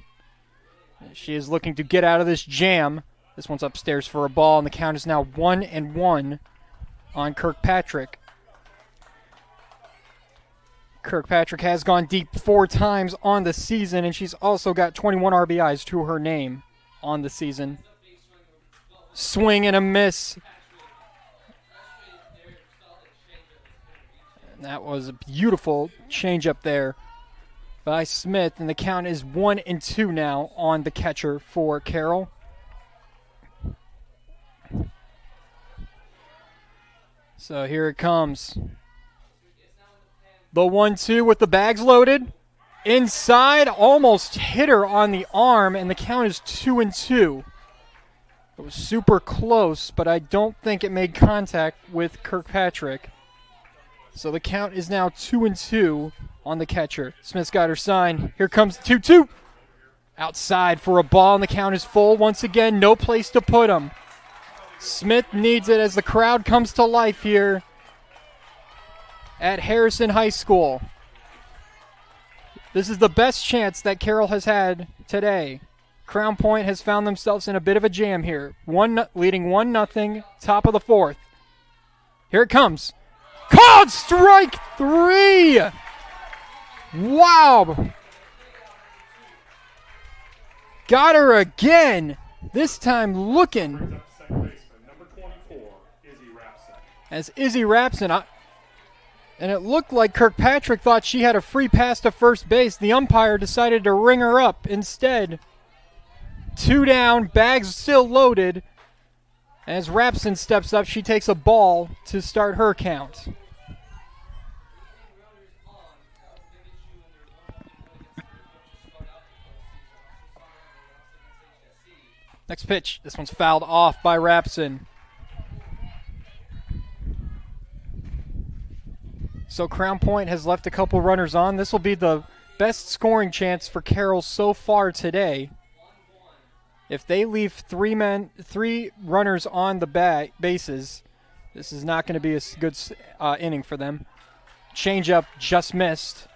She is looking to get out of this jam. This one's upstairs for a ball, and the count is now 1-1 on Kirkpatrick. Kirkpatrick has gone deep 4 times on the season, and she's also got 21 RBIs to her name on the season. Swing and a miss. And that was a beautiful changeup there by Smith, and the count is 1-2 now on the catcher for Carroll. So here it comes. The 1-2 with the bags loaded. Inside, almost hit her on the arm, and the count is 2-2. It was super close, but I don't think it made contact with Kirkpatrick. So the count is now 2-2 on the catcher. Smith's got her sign. Here comes the 2-2. Outside for a ball, and the count is full once again. No place to put him. Smith needs it as the crowd comes to life here at Harrison High School. This is the best chance that Carroll has had today. Crown Point has found themselves in a bit of a jam here. Leading 1-0, top of the 4th. Here it comes. Called strike 3! Wow! Got her again. This time looking as Izzy Rapson. And it looked like Kirkpatrick thought she had a free pass to first base. The umpire decided to ring her up instead. 2 down, bags still loaded. As Rapson steps up, she takes a ball to start her count. Next pitch. This one's fouled off by Rapson. So Crown Point has left a couple runners on. This will be the best scoring chance for Carroll so far today. If they leave 3 runners on the bases, this is not going to be a good inning for them. Changeup just missed.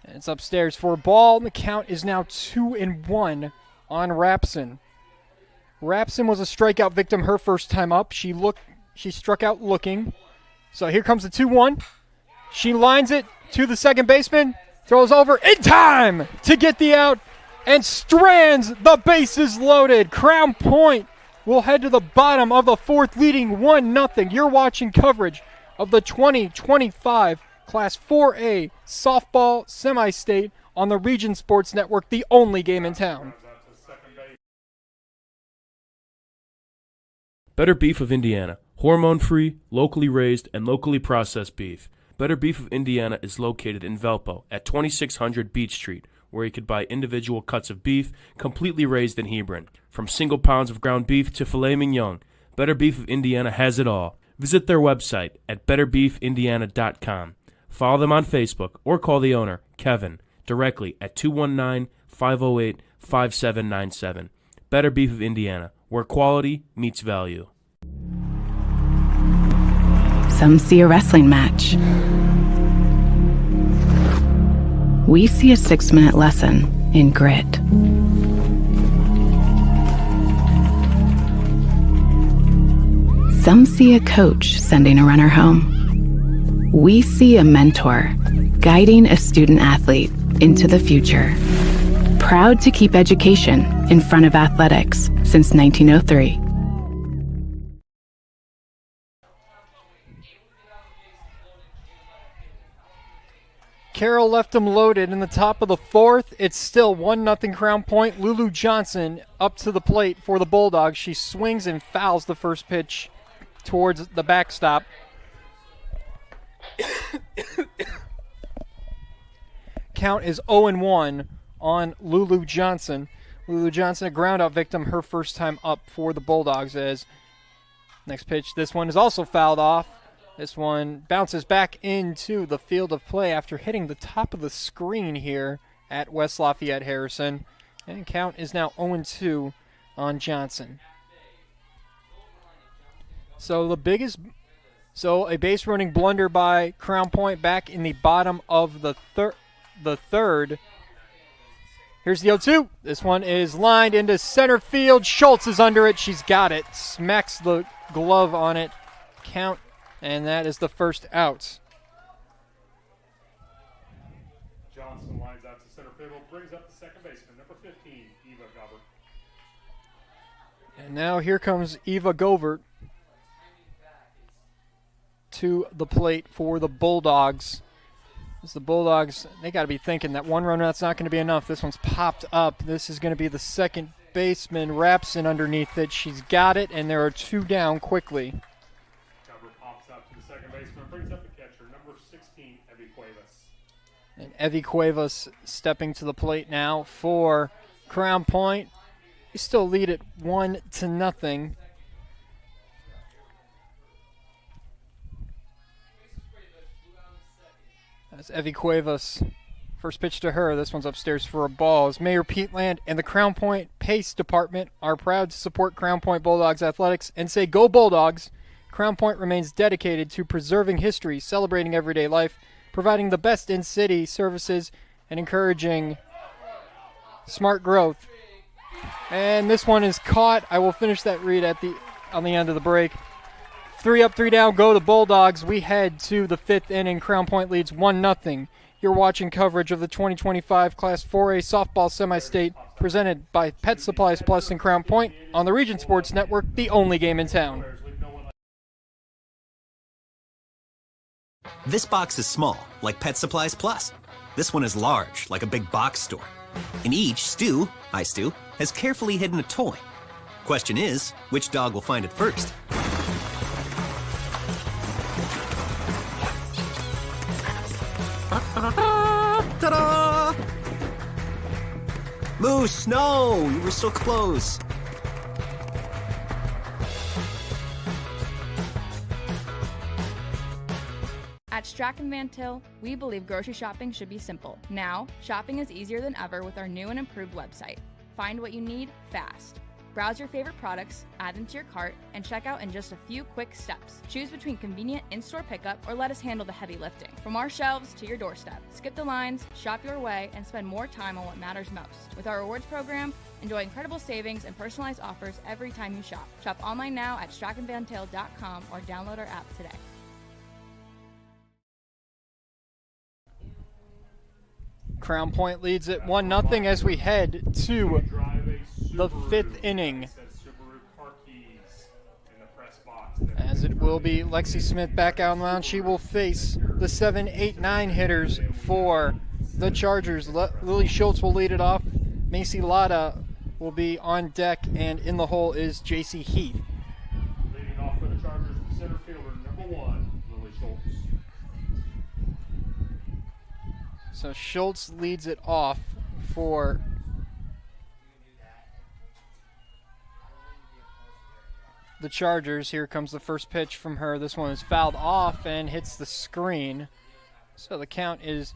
And it's upstairs for a ball. The count is now 2-1 on Rapson. Rapson was a strikeout victim her first time up. She struck out looking. So here comes the 2-1. She lines it to the second baseman, throws over in time to get the out, and strands the bases loaded. Crown Point will head to the bottom of the 4th, leading 1-0. You're watching coverage of the 2025 Class 4A softball semi-state on the Region Sports Network, the only game in town. Better Beef of Indiana. Hormone-free, locally raised, and locally processed beef. Better Beef of Indiana is located in Valpo at 2600 Beach Street, where you could buy individual cuts of beef completely raised in Hebron. From single pounds of ground beef to filet mignon, Better Beef of Indiana has it all. Visit their website at betterbeefindiana.com. Follow them on Facebook or call the owner, Kevin, directly at 219-508-5797. Better Beef of Indiana, where quality meets value. Some see a wrestling match. We see a 6-minute lesson in grit. Some see a coach sending a runner home. We see a mentor guiding a student athlete into the future. Proud to keep education in front of athletics since 1903. Carroll left them loaded in the top of the 4th. It's still 1-0 Crown Point. Lulu Johnson up to the plate for the Bulldogs. She swings and fouls the first pitch towards the backstop. Count is 0-1 on Lulu Johnson. Lulu Johnson, a ground-out victim, her first time up for the Bulldogs. As next pitch, this one is also fouled off This one bounces back into the field of play after hitting the top of the screen here at West Lafayette Harrison. And count is now 0-2 on Johnson. So a base running blunder by Crown Point back in the bottom of the third. Here's the 0-2. This one is lined into center field. Schultz is under it. She's got it. Smacks the glove on it. Count, and that is the first out. Johnson lines out to center field, brings up the second baseman, number 15, Eva Govert. And now here comes Eva Govert to the plate for the Bulldogs. As the Bulldogs, they got to be thinking that one run that's not going to be enough. This one's popped up. This is going to be the second baseman. Rapson underneath it. She's got it, and there are two down quickly. Cover pops up to the second baseman, brings up the catcher, number 16, Evie Cuevas. And Evie Cuevas stepping to the plate now for Crown Point. We still lead it 1-0. As Evie Cuevas, first pitch to her. This one's upstairs for a ball. As Mayor Pete Land and the Crown Point Pace Department are proud to support Crown Point Bulldogs athletics and say, "Go Bulldogs!" Crown Point remains dedicated to preserving history, celebrating everyday life, providing the best in-city services, and encouraging smart growth. And this one is caught. I will finish that read on the end of the break. 3 up, 3 down, go the Bulldogs. We head to the 5th inning. Crown Point leads 1-0. You're watching coverage of the 2025 Class 4A softball semi-state presented by Pet Supplies Plus in Crown Point on the Region Sports Network, the only game in town. This box is small, like Pet Supplies Plus. This one is large, like a big box store. In each, Stu, hi Stu, has carefully hidden a toy. Question is, which dog will find it first? Ta-da! Moose, no! You were so close. At Strachan Van Til, we believe grocery shopping should be simple. Now, shopping is easier than ever with our new and improved website. Find what you need fast. Browse your favorite products, add them to your cart, and check out in just a few quick steps. Choose between convenient in-store pickup or let us handle the heavy lifting. From our shelves to your doorstep. Skip the lines, shop your way, and spend more time on what matters most. With our rewards program, enjoy incredible savings and personalized offers every time you shop. Shop online now at strachanvantil.com or download our app today. Crown Point leads it 1-0 as we head to the 5th inning. As it will be Lexi Smith back out on the mound. She will face the 7, 8, 9 hitters for the Chargers. Lily Schultz will lead it off. Macy Lotta will be on deck, and in the hole is JC Heath. Leading off for the Chargers, center fielder, number 1, Lily Schultz. So Schultz leads it off for the Chargers. Here comes the first pitch from her. This one is fouled off and hits the screen. So the count is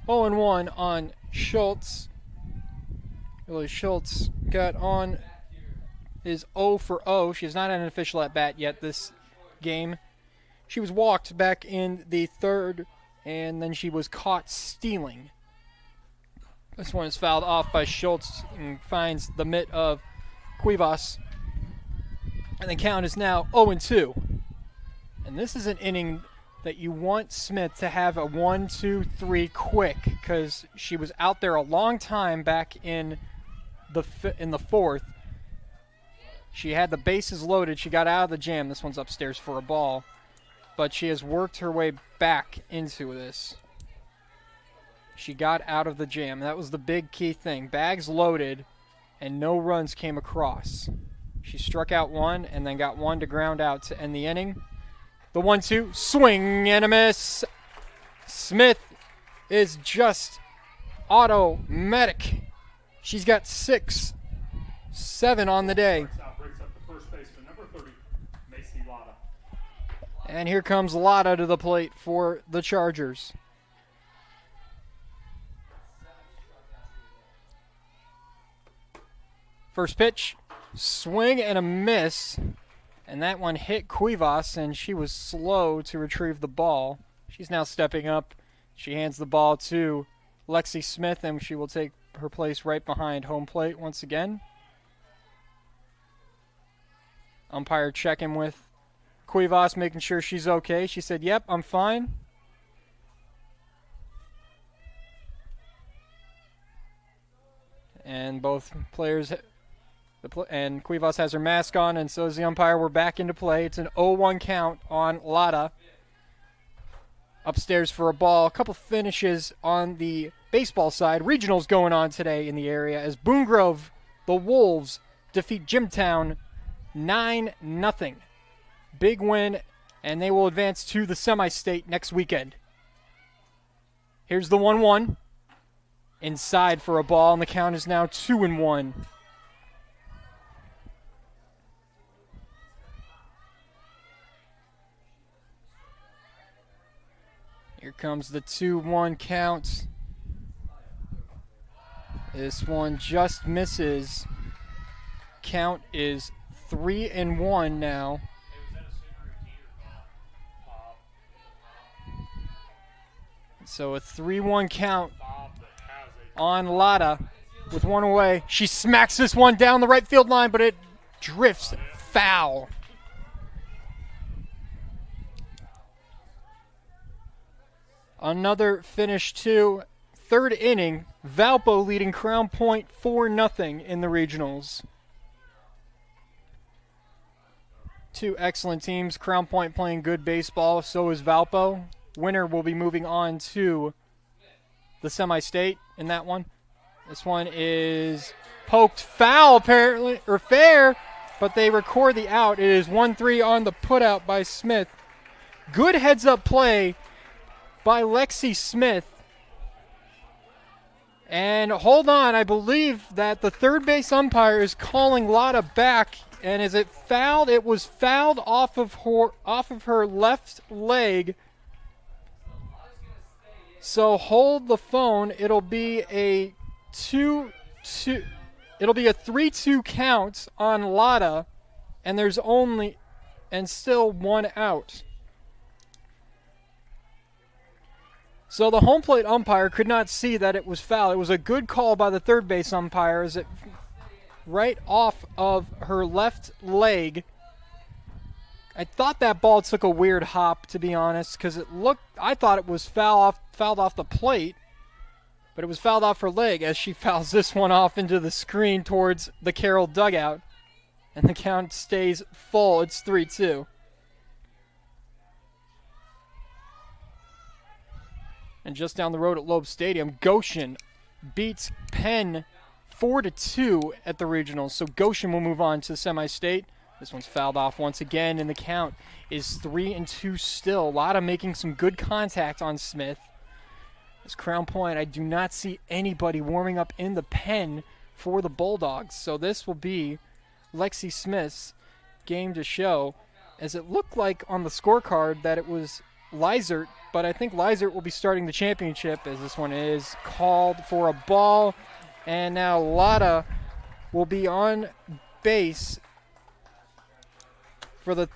0-1 on Schultz. Really, Schultz got on is 0 for 0. She has not had an official at bat yet this game. She was walked back in the third, and then she was caught stealing. This one is fouled off by Schultz and finds the mitt of Cuevas. And the count is now 0-2. And this is an inning that you want Smith to have a 1-2-3 quick, because she was out there a long time back in the fourth. She had the bases loaded. She got out of the jam. This one's upstairs for a ball. But she has worked her way back into this. She got out of the jam. That was the big key thing. Bags loaded, and no runs came across. She struck out one and then got one to ground out to end the inning. The 1-2, swing and a miss. Smith is just automatic. She's got 6, 7 on the day. And here comes Lotta to the plate for the Chargers. First pitch, swing and a miss. And that one hit Cuevas, and she was slow to retrieve the ball. She's now stepping up. She hands the ball to Lexi Smith, and she will take her place right behind home plate once again. Umpire checking with Cuevas, making sure she's okay. She said, "Yep, I'm fine." And both players, and Cuevas has her mask on, and so is the umpire. We're back into play. It's an 0-1 count on Lotta. Upstairs for a ball. A couple finishes on the baseball side. Regionals going on today in the area as Boone Grove, the Wolves, defeat Jimtown 9-0. Big win, and they will advance to the semi-state next weekend. Here's the 1-1. Inside for a ball, and the count is now 2-1. Here comes the 2-1 count. This one just misses. Count is 3-1 now. So a 3-1 count on Lotta with one away. She smacks this one down the right field line, but it drifts foul. Another finish too. Third inning, Valpo leading Crown Point 4-0 in the regionals. Two excellent teams. Crown Point playing good baseball, so is Valpo. Winner will be moving on to the semi-state in that one. This one is poked foul, apparently, or fair, but they record the out. It is 1-3 on the putout by Smith. Good heads-up play by Lexi Smith. And hold on, I believe that the third base umpire is calling Lotta back. And is it fouled? It was fouled off of her left leg. So hold the phone. It'll be a 2-2. It'll be a 3-2 count on Lotta, and there's still one out. So the home plate umpire could not see that it was foul. It was a good call by the third base umpire as it right off of her left leg. I thought that ball took a weird hop, to be honest, because I thought it was fouled off the plate, but it was fouled off her leg as she fouls this one off into the screen towards the Carroll dugout. And the count stays full. It's 3-2. And just down the road at Loeb Stadium, Goshen beats Penn 4-2 at the regionals. So Goshen will move on to semi-state. This one's fouled off once again, and the count is 3-2 still. Lotta making some good contact on Smith. As Crown Point, I do not see anybody warming up in the pen for the Bulldogs. So this will be Lexi Smith's game to show, as it looked like on the scorecard that it was Lizert, but I think Lizert will be starting the championship as this one is called for a ball. And now Lotta will be on base for the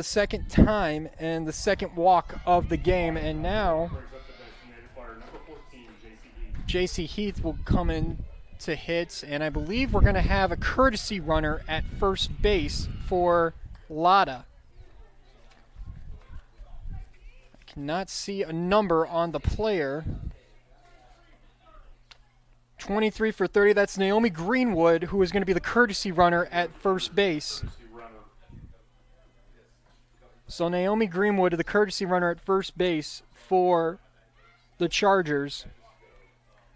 second time and the second walk of the game. And now JC Heath will come in to hit, and I believe we're going to have a courtesy runner at first base for Lotta. I cannot see a number on the player. 23 for 30, that's Naomi Greenwood, who is going to be the courtesy runner at first base. So Naomi Greenwood, the courtesy runner at first base for the Chargers.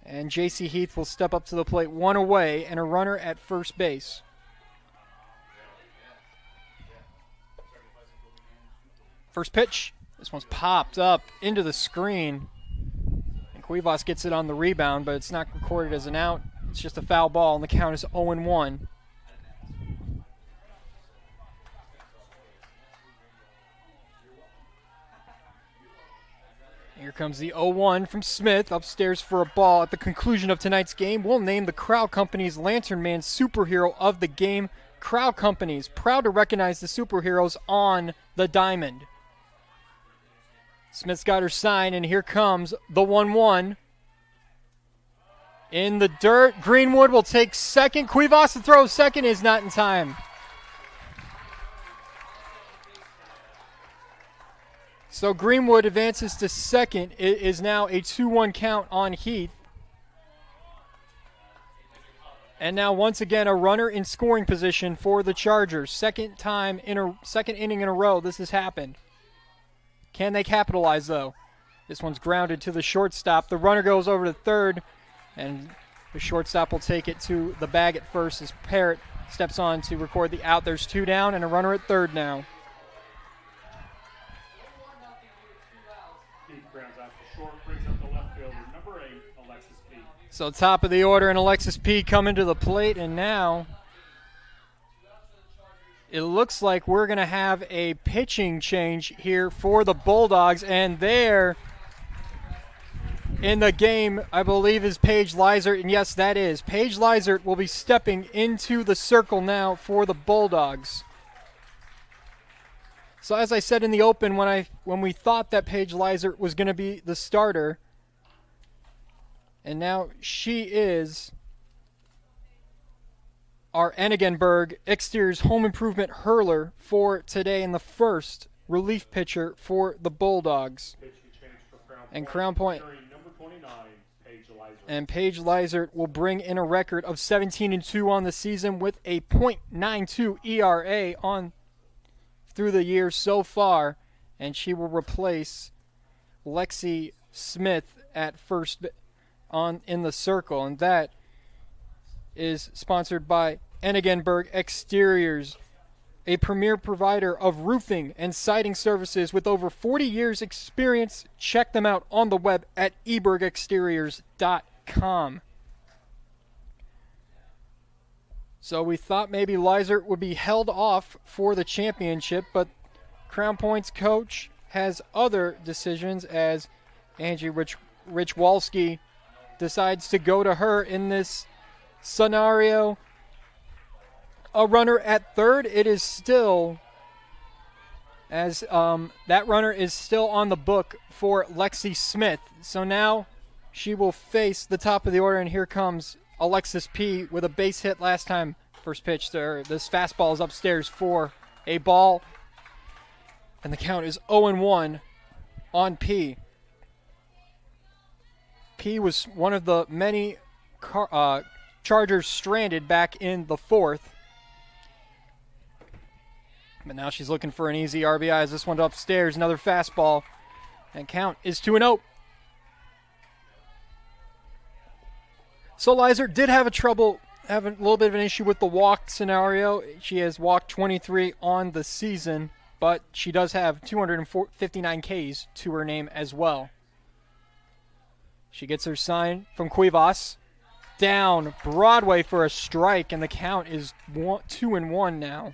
And JC Heath will step up to the plate, one away, and a runner at first base. First pitch. This one's popped up into the screen. And Cuevas gets it on the rebound, but it's not recorded as an out. It's just a foul ball, and the count is 0-1. Here comes the 0-1 from Smith, upstairs for a ball. At the conclusion of tonight's game, we'll name the Carroll Company's Lantern Man superhero of the game. Carroll Company's proud to recognize the superheroes on the diamond. Smith's got her sign, and here comes the 1-1. In the dirt, Greenwood will take second. Cuevas to throw second is not in time. So Greenwood advances to second. It is now a 2-1 count on Heath. And now once again a runner in scoring position for the Chargers. Second inning in a row this has happened. Can they capitalize though? This one's grounded to the shortstop. The runner goes over to third, and the shortstop will take it to the bag at first as Parrott steps on to record the out. There's 2 down and a runner at third now. So top of the order, and Alexis P. coming to the plate, and now it looks like we're going to have a pitching change here for the Bulldogs, and there in the game, I believe, is Paige Lizert, and yes, that is. Paige Lizert will be stepping into the circle now for the Bulldogs. So as I said in the open, when we thought that Paige Lizert was going to be the starter, and now she is our Enigenberg Exteriors Home Improvement hurler for today, and the first relief pitcher for the Bulldogs. And Crown Point. And Paige Lizert will bring in a record of 17-2 on the season with a .92 ERA through the year so far, and she will replace Lexi Smith at first in the circle, and that is sponsored by Enigenberg Exteriors, a premier provider of roofing and siding services with over 40 years experience. Check them out on the web at ebergexteriors.com. So we thought maybe Lizert would be held off for the championship, but Crown Point's coach has other decisions as Angie Richwalski decides to go to her in this scenario. A runner at third. It is still, as that runner is still on the book for Lexi Smith. So now she will face the top of the order, and here comes Alexis P. with a base hit last time. First pitch to her. This fastball is upstairs for a ball, and the count is 0-1 on P. P was one of the many Chargers stranded back in the fourth. But now she's looking for an easy RBI as this one's upstairs. Another fastball. And count is 2-0. So Lizert did have a little bit of an issue with the walk scenario. She has walked 23 on the season, but she does have 259 Ks to her name as well. She gets her sign from Cuevas. Down Broadway for a strike, and the count is 2-1 now.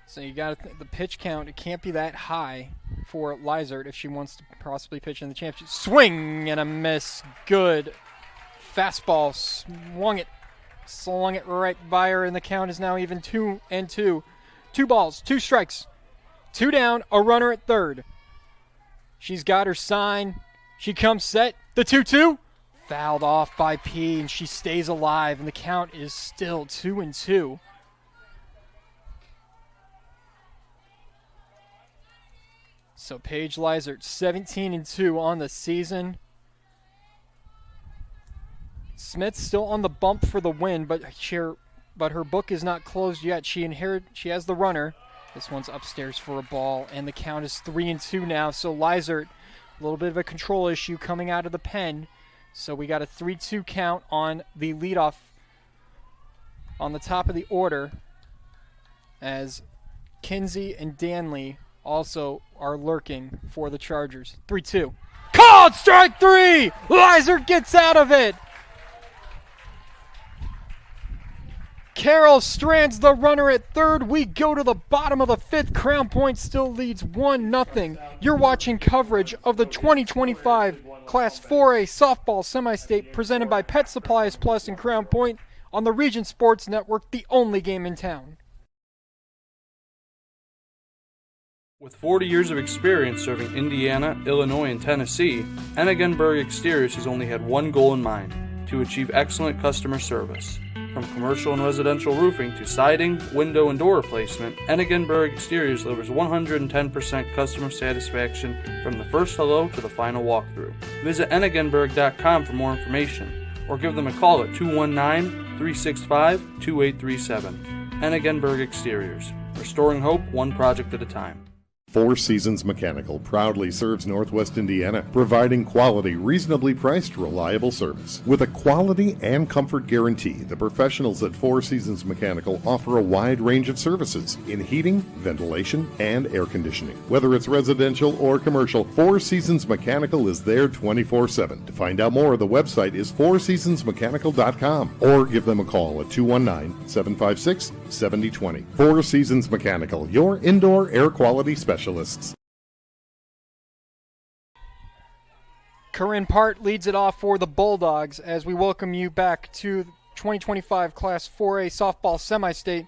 So you got to the pitch count. It can't be that high for Lizert if she wants to possibly pitch in the championship. Swing and a miss. Good fastball. Slung it right by her, and the count is now even 2-2. 2 balls, 2 strikes, 2 down, a runner at third. She's got her sign. She comes set. The 2-2. Fouled off by P, and she stays alive, and the count is still 2-2. So Paige Lizert, 17-2 on the season. Smith's still on the bump for the win, but her book is not closed yet. She has the runner. This one's upstairs for a ball, and the count is 3-2 now. So Lizert, a little bit of a control issue coming out of the pen. So we got a 3-2 count on the leadoff on the top of the order, as Kinsey and Danley also are lurking for the Chargers. 3-2. Called strike 3! Lizert gets out of it! Carroll strands the runner at third. We go to the bottom of the fifth. Crown Point still leads 1-0. You're watching coverage of the 2025 Class 4A softball semi-state presented by Pet Supplies Plus and Crown Point on the Region Sports Network, the only game in town. With 40 years of experience serving Indiana, Illinois, and Tennessee, Enegenberg Exteriors has only had one goal in mind: to achieve excellent customer service. From commercial and residential roofing to siding, window, and door replacement, Enegenberg Exteriors delivers 110% customer satisfaction from the first hello to the final walkthrough. Visit enegenberg.com for more information, or give them a call at 219-365-2837. Enegenberg Exteriors, restoring hope one project at a time. Four Seasons Mechanical proudly serves Northwest Indiana, providing quality, reasonably priced, reliable service. With a quality and comfort guarantee, the professionals at Four Seasons Mechanical offer a wide range of services in heating, ventilation, and air conditioning. Whether it's residential or commercial, Four Seasons Mechanical is there 24/7. To find out more, the website is fourseasonsmechanical.com or give them a call at 219-756-7020. Four Seasons Mechanical, your indoor air quality specialist. Corinne Part leads it off for the Bulldogs as we welcome you back to 2025 Class 4A softball semi-state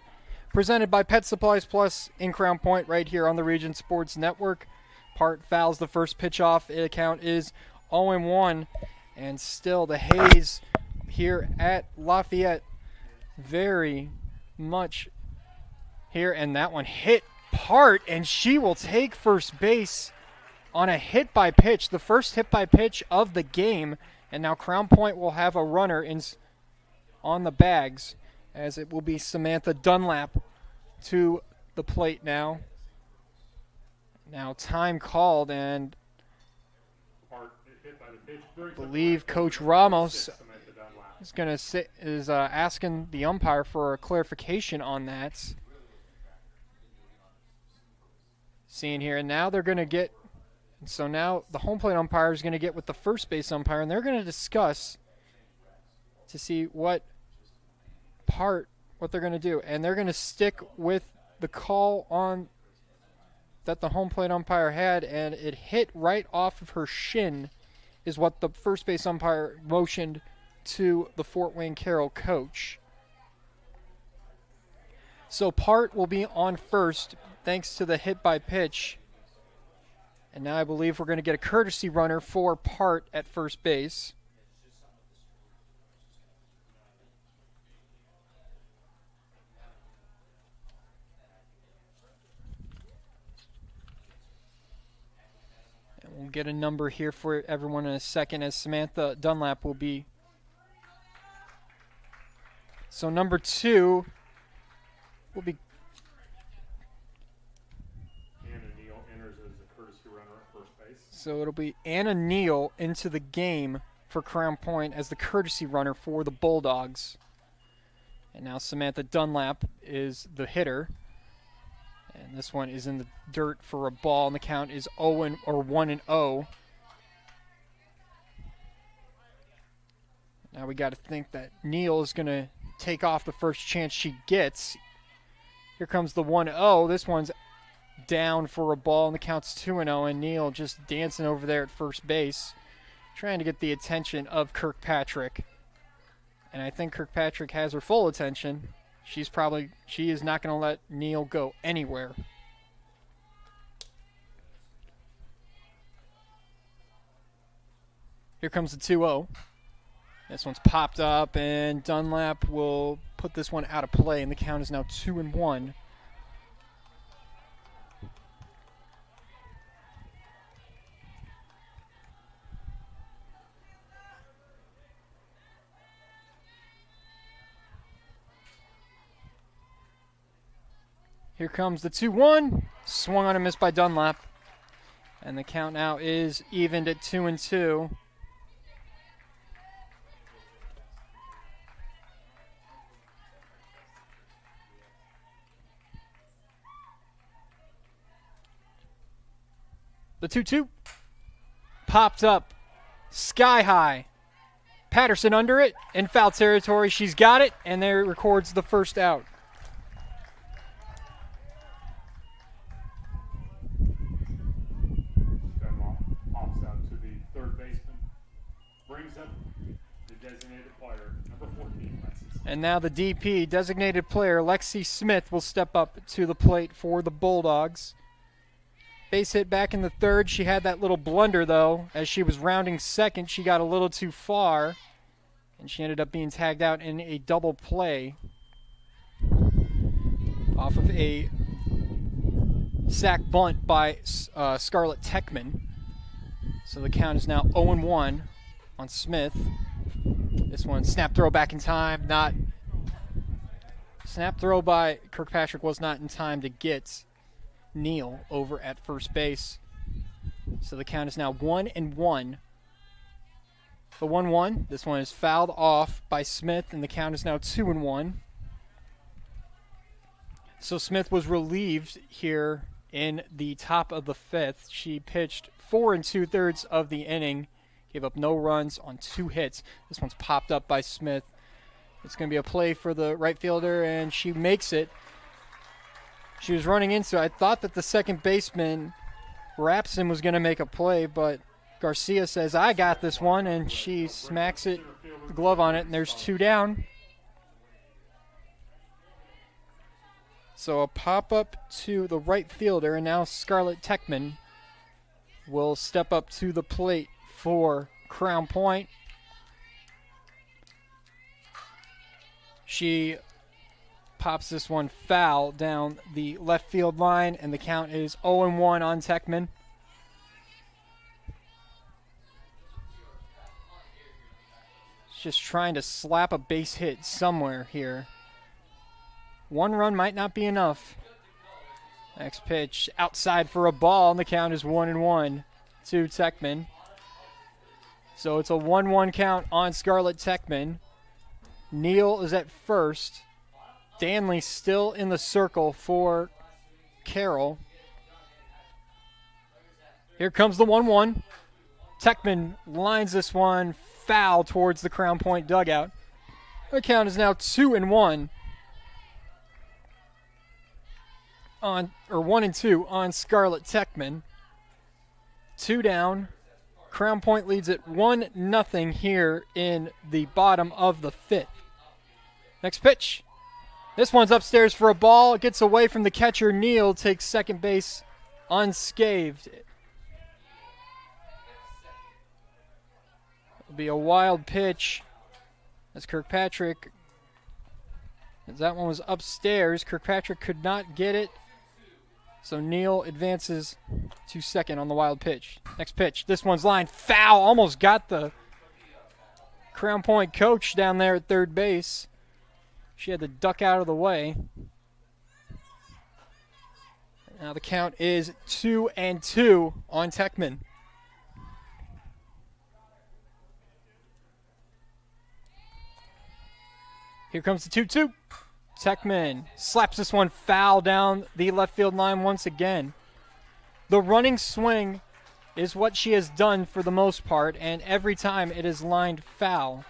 presented by Pet Supplies Plus in Crown Point right here on the Region Sports Network. Part fouls the first pitch off. The count is 0-1, and still the haze here at Lafayette very much here, and that one hit Part, and she will take first base on a hit by pitch, the first hit by pitch of the game. And now Crown Point will have a runner on the bags, as it will be Samantha Dunlap to the plate now. Now time called, and I believe Coach Ramos is asking the umpire for a clarification on that. Seeing here, and now they're going to get, so now the home plate umpire is going to get with the first base umpire, and they're going to discuss to see what they're going to do. And they're going to stick with the call on that the home plate umpire had, and it hit right off of her shin is what the first base umpire motioned to the Fort Wayne Carroll coach. So Part will be on first, thanks to the hit by pitch. And now I believe we're going to get a courtesy runner for Part at first base. And we'll get a number here for everyone in a second, as Samantha Dunlap will be. So number 2 will be So it'll be Anna Neal into the game for Crown Point as the courtesy runner for the Bulldogs. And now Samantha Dunlap is the hitter. And this one is in the dirt for a ball, and the count is 1-0. Now we got to think that Neal is going to take off the first chance she gets. Here comes the 1-0. This one's down for a ball, and the count's 2-0, and Neal just dancing over there at first base, trying to get the attention of Kirkpatrick. And I think Kirkpatrick has her full attention. She is not going to let Neal go anywhere. Here comes the 2-0. This one's popped up, and Dunlap will put this one out of play, and the count is now 2-1. Here comes the 2-1. Swung on and missed by Dunlap. And the count now is evened at 2-2. The 2-2 popped up sky high Patterson under it in foul territory. She's got it, and there records the first out. Pops out to the third baseman. Brings up the designated player, number 14, Lexi. And now the DP, designated player Lexi Smith, will step up to the plate for the Bulldogs. Base hit back in the third. She had that little blunder, though. As she was rounding second, she got a little too far, and she ended up being tagged out in a double play off of a sac bunt by Scarlett Techman. So the count is now 0-1 on Smith. This one, snap throw back in time. Snap throw by Kirkpatrick was not in time to get Neal over at first base. So the count is now 1-1. The 1-1. This one is fouled off by Smith, and the count is now 2-1. So Smith was relieved here in the top of the fifth. She pitched 4 2/3 of the inning, gave up no runs on 2 hits. This one's popped up by Smith. It's going to be a play for the right fielder, and she makes it. She was running into, I thought that the second baseman, Rapson, was going to make a play, but Garcia says, I got this one, and she smacks it, the glove on it, and there's 2 down. So a pop-up to the right fielder, and now Scarlett Techman will step up to the plate for Crown Point. She pops this one foul down the left field line, and the count is 0-1 on Techman. Just trying to slap a base hit somewhere here. 1 run might not be enough. Next pitch outside for a ball, and the count is 1-1 to Techman. So it's a 1-1 count on Scarlett Techman. Neal is at first. Danley still in the circle for Carroll. Here comes the 1-1. Techman lines this one foul towards the Crown Point dugout. The count is now 2-1 on, or 1-2 on Scarlett Techman. 2 down. Crown Point leads it 1-0 here in the bottom of the fifth. Next pitch. This one's upstairs for a ball. It gets away from the catcher. Neal takes second base unscathed. It'll be a wild pitch as Kirkpatrick, as that one was upstairs. Kirkpatrick could not get it. So Neal advances to second on the wild pitch. Next pitch. This one's lined foul. Almost got the Crown Point coach down there at third base. She had to duck out of the way. Now the count is 2-2 on Techman. Here comes the 2-2. Techman slaps this one foul down the left field line once again. The running swing is what she has done for the most part, and every time it is lined foul.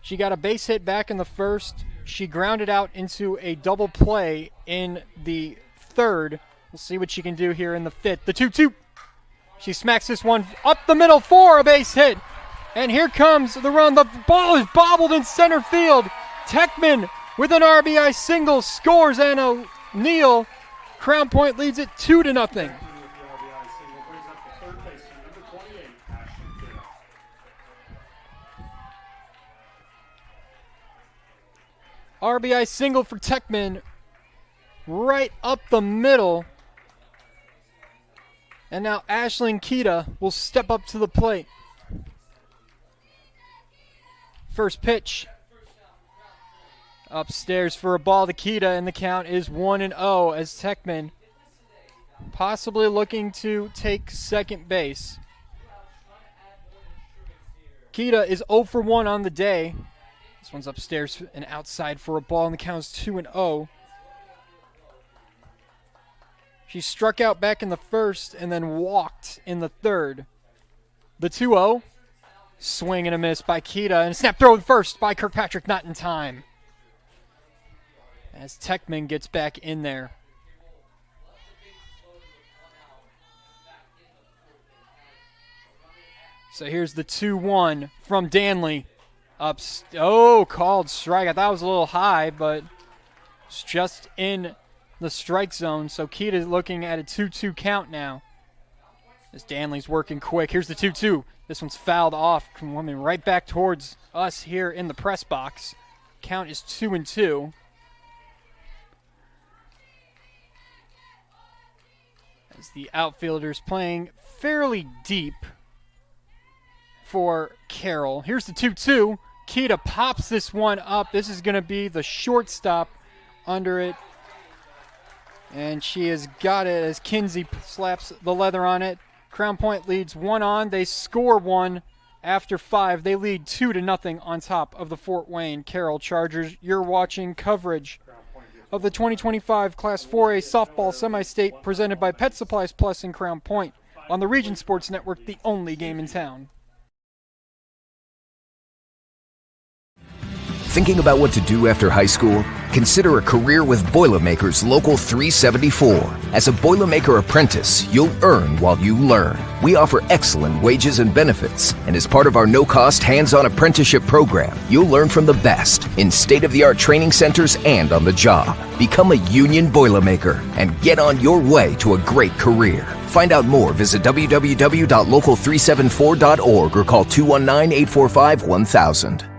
She got a base hit back in the first. She grounded out into a double play in the third. We'll see what she can do here in the fifth. The 2-2. She smacks this one up the middle for a base hit. And here comes the run. The ball is bobbled in center field. Techman with an RBI single scores Anna Neal. Crown Point leads it 2-0. RBI single for Techman right up the middle. And now Aisling Kita will step up to the plate. First pitch. Upstairs for a ball to Kita, and the count is 1-0 as Techman possibly looking to take second base. Kita is 0 for 1 on the day. This one's upstairs and outside for a ball, and the count is 2-0. She struck out back in the first and then walked in the third. The 2-0. Swing and a miss by Keita, and a snap throw first by Kirkpatrick, not in time. As Techman gets back in there. So here's the 2-1 from Danley. Called strike. I thought it was a little high, but it's just in the strike zone. So Keita's looking at a 2-2 count now. As Danley's working quick. Here's the 2-2. This one's fouled off, coming right back towards us here in the press box. Count is 2-2. As the outfielders playing fairly deep for Carroll. Here's the 2-2. Keita pops this one up. This is going to be the shortstop under it. And she has got it as Kinsey slaps the leather on it. Crown Point leads 1-on. They score 1 after 5. They lead 2-0 on top of the Fort Wayne Carroll Chargers. You're watching coverage of the 2025 Class 4A softball semi-state presented by Pet Supplies Plus in Crown Point on the Region Sports Network, the only game in town. Thinking about what to do after high school? Consider a career with Boilermakers Local 374. As a Boilermaker apprentice, you'll earn while you learn. We offer excellent wages and benefits, and as part of our no-cost hands-on apprenticeship program, you'll learn from the best in state-of-the-art training centers and on the job. Become a union Boilermaker and get on your way to a great career. Find out more, visit www.local374.org or call 219-845-1000.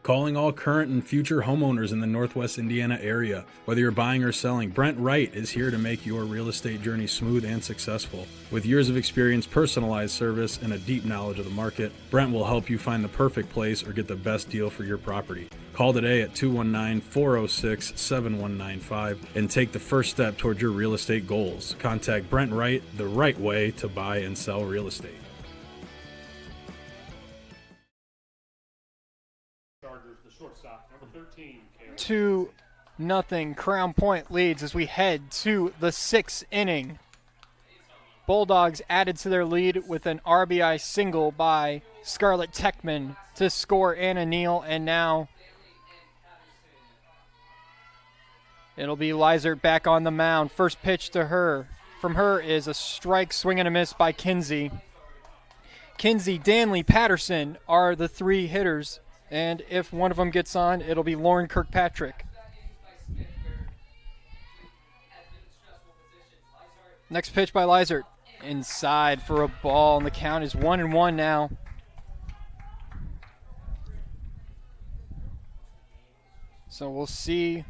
Calling all current and future homeowners in the Northwest Indiana area. Whether you're buying or selling, Brent Wright is here to make your real estate journey smooth and successful. With years of experience, personalized service, and a deep knowledge of the market, Brent will help you find the perfect place or get the best deal for your property. Call today at 219-406-7195 and take the first step toward your real estate goals. Contact Brent Wright, the right way to buy and sell real estate. 2-0 Crown Point leads as we head to the 6th inning. Bulldogs added to their lead with an RBI single by Scarlett Techman to score Anna Neal, and now it'll be Lizert back on the mound. First pitch to her. From her is a strike, swing and a miss by Kinsey. Kinsey, Danley, Patterson are the 3 hitters. And if one of them gets on, it'll be Lauren Kirkpatrick. Next pitch by Lizert. Inside for a ball, and the count is 1-1 now. So we'll see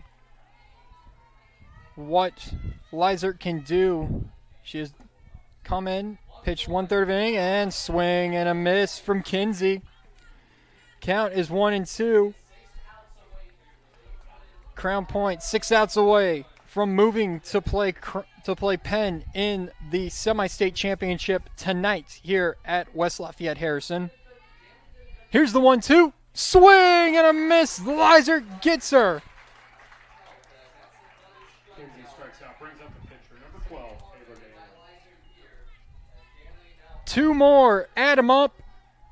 what Lizert can do. She has come in, pitched 1/3 of an inning, and swing and a miss from Kinsey. Count is 1-2. Crown Point 6 outs away from moving to play Penn in the semi-state championship tonight here at West Lafayette Harrison. Here's the 1-2. Swing and a miss. Lizert gets her. Kinsey strikes out, brings up the pitcher, number 12, Taylor Danley. 2 more. Add them up.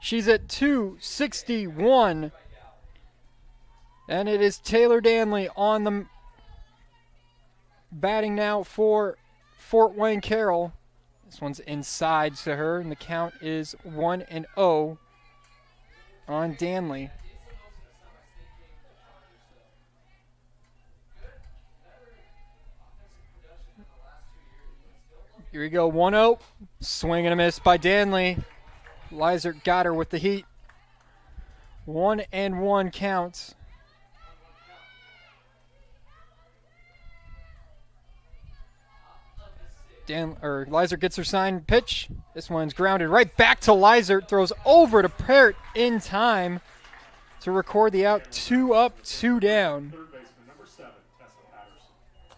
She's at 261. And it is Taylor Danley on the batting now for Fort Wayne Carroll. This one's inside to her, and the count is 1-0 on Danley. Here we go, 1-0. Swing and a miss by Danley. Lizert got her with the heat. 1-1 counts. Lizert gets her signed pitch. This one's grounded right back to Lizert. Throws over to Parrott in time to record the out. 2 up, 2 down. Third baseman, number 7, Tessa Patterson.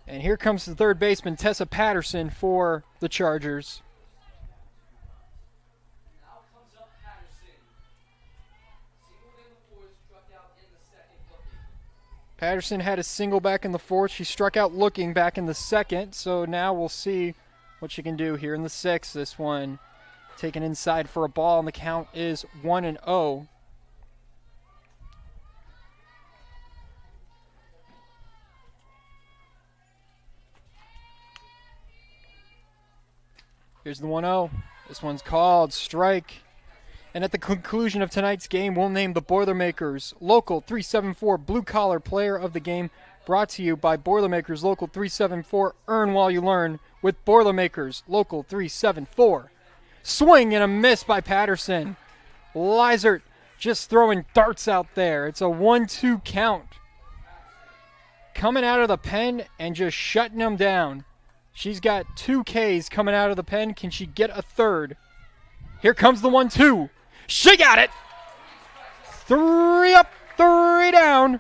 And here comes the third baseman, Tessa Patterson, for the Chargers. Patterson had a single back in the 4th. She struck out looking back in the 2nd. So now we'll see what she can do here in the 6th. This one taken inside for a ball, and the count is 1-0. Here's the 1-0. This one's called strike. And at the conclusion of tonight's game, we'll name the Boilermakers Local 374 Blue Collar Player of the Game, brought to you by Boilermakers Local 374. Earn while you learn with Boilermakers Local 374. Swing and a miss by Patterson. Lizert just throwing darts out there. It's a 1-2 count. Coming out of the pen and just shutting them down. She's got 2 Ks coming out of the pen. Can she get a third? Here comes the 1-2. She got it. 3 up, 3 down.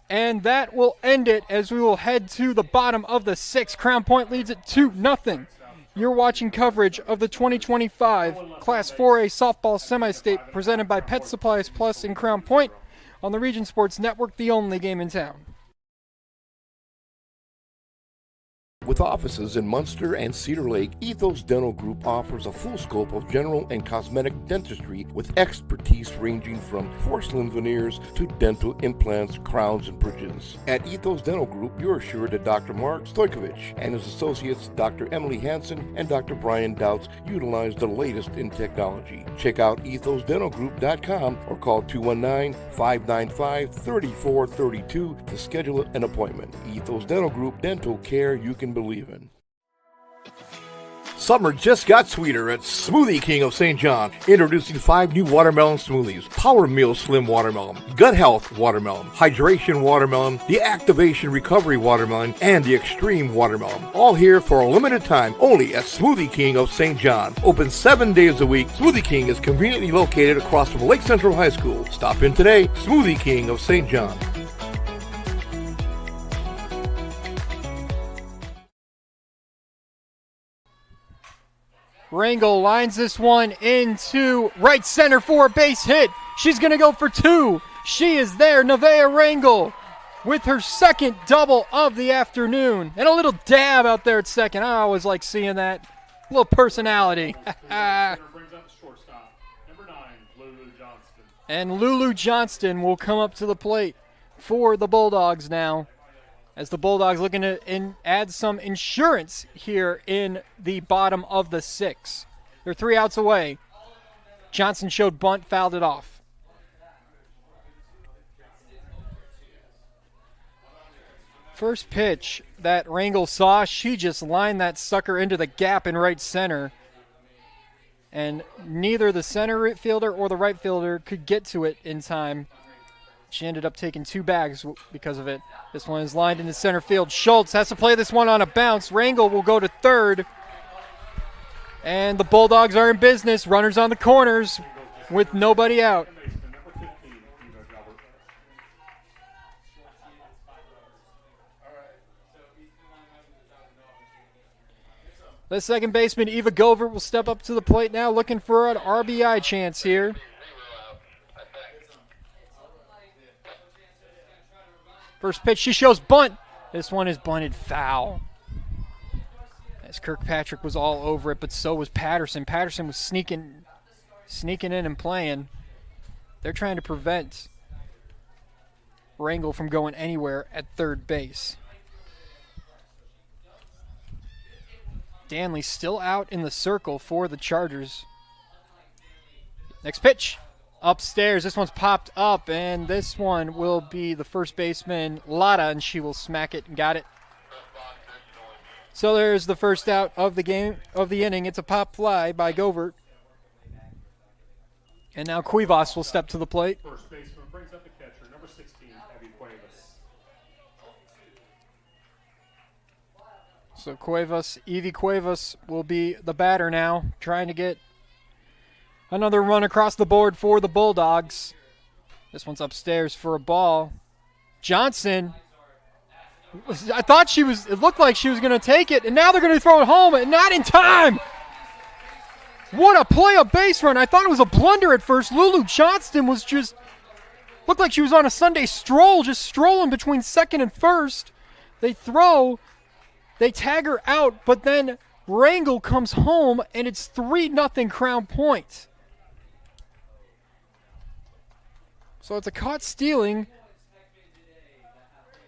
And that will end it as we will head to the bottom of the 6th. Crown Point leads it 2-0. You're watching coverage of the 2025 Class 4A Softball Semi-State presented by Pet Supplies Plus in Crown Point on the Region Sports Network, the only game in town. With offices in Munster and Cedar Lake, Ethos Dental Group offers a full scope of general and cosmetic dentistry with expertise ranging from porcelain veneers to dental implants, crowns, and bridges. At Ethos Dental Group, you're assured that Dr. Mark Stojkovic and his associates, Dr. Emily Hansen and Dr. Brian Douts, utilize the latest in technology. Check out ethosdentalgroup.com or call 219-595-3432 to schedule an appointment. Ethos Dental Group, dental care you can believe in. Summer just got sweeter at Smoothie King of St. John, introducing 5 new watermelon smoothies: Power Meal Slim Watermelon, Gut Health Watermelon, Hydration Watermelon, the Activation Recovery Watermelon, and the Extreme Watermelon. All here for a limited time only at Smoothie King of St. John. Open 7 days a week, Smoothie King is conveniently located across from Lake Central High School. Stop in today, Smoothie King of St. John. Rangel lines this one into right center for a base hit. She's going to go for 2. She is there, Nevaeh Rangel, with her second double of the afternoon. And a little dab out there at second. I always like seeing that. A little personality. And Lulu Johnston will come up to the plate for the Bulldogs now, as the Bulldogs looking to add some insurance here in the bottom of the 6th. They're 3 outs away. Johnson showed bunt, fouled it off. First pitch that Rangel saw, she just lined that sucker into the gap in right center. And neither the center fielder or the right fielder could get to it in time. She ended up taking 2 bags because of it. This one is lined into center field. Schultz has to play this one on a bounce. Rangel will go to third. And the Bulldogs are in business. Runners on the corners with nobody out. The second baseman, Eva Govert, will step up to the plate now, looking for an RBI chance here. First pitch, she shows bunt. This one is bunted foul. As Kirkpatrick was all over it, but so was Patterson. Patterson was sneaking in and playing. They're trying to prevent Rangel from going anywhere at third base. Danley still out in the circle for the Chargers. Next pitch. Upstairs, this one's popped up, and this one will be the first baseman, Lotta, and she will smack it and got it. So there's the first out of the game, of the inning. It's a pop fly by Govert. And now Cuevas will step to the plate. First baseman brings up the catcher, number 16, Abby Cuevas. So Evie Cuevas will be the batter now, trying to get another run across the board for the Bulldogs. This one's upstairs for a ball. Johnson, it looked like she was going to take it, and now they're going to throw it home, and not in time. What a play, a base run. I thought it was a blunder at first. Lulu Johnston looked like she was on a Sunday stroll, just strolling between second and first. They tag her out, but then Rangel comes home, and it's 3-0 Crown Point. So it's a caught stealing,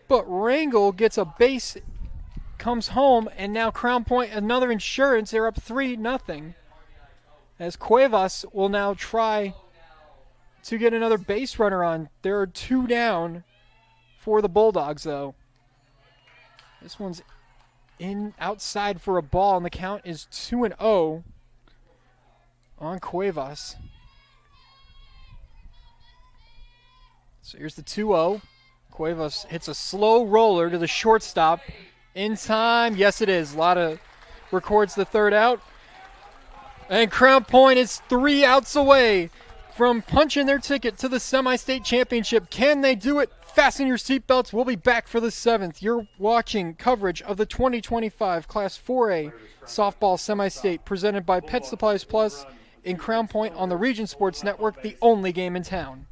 but Rangel gets a base, comes home, and now Crown Point, another insurance. They're up 3-0. As Cuevas will now try to get another base runner on. There are 2 down for the Bulldogs, though. This one's outside for a ball, and the count is 2-0 on Cuevas. So here's the 2-0. Cuevas hits a slow roller to the shortstop. In time, yes it is. Records the 3rd out. And Crown Point is 3 outs away from punching their ticket to the semi-state championship. Can they do it? Fasten your seatbelts. We'll be back for the 7th. You're watching coverage of the 2025 Class 4A Softball Semi-State presented by Pet Supplies Plus in Crown Point on the Region Sports Network, the only game in town.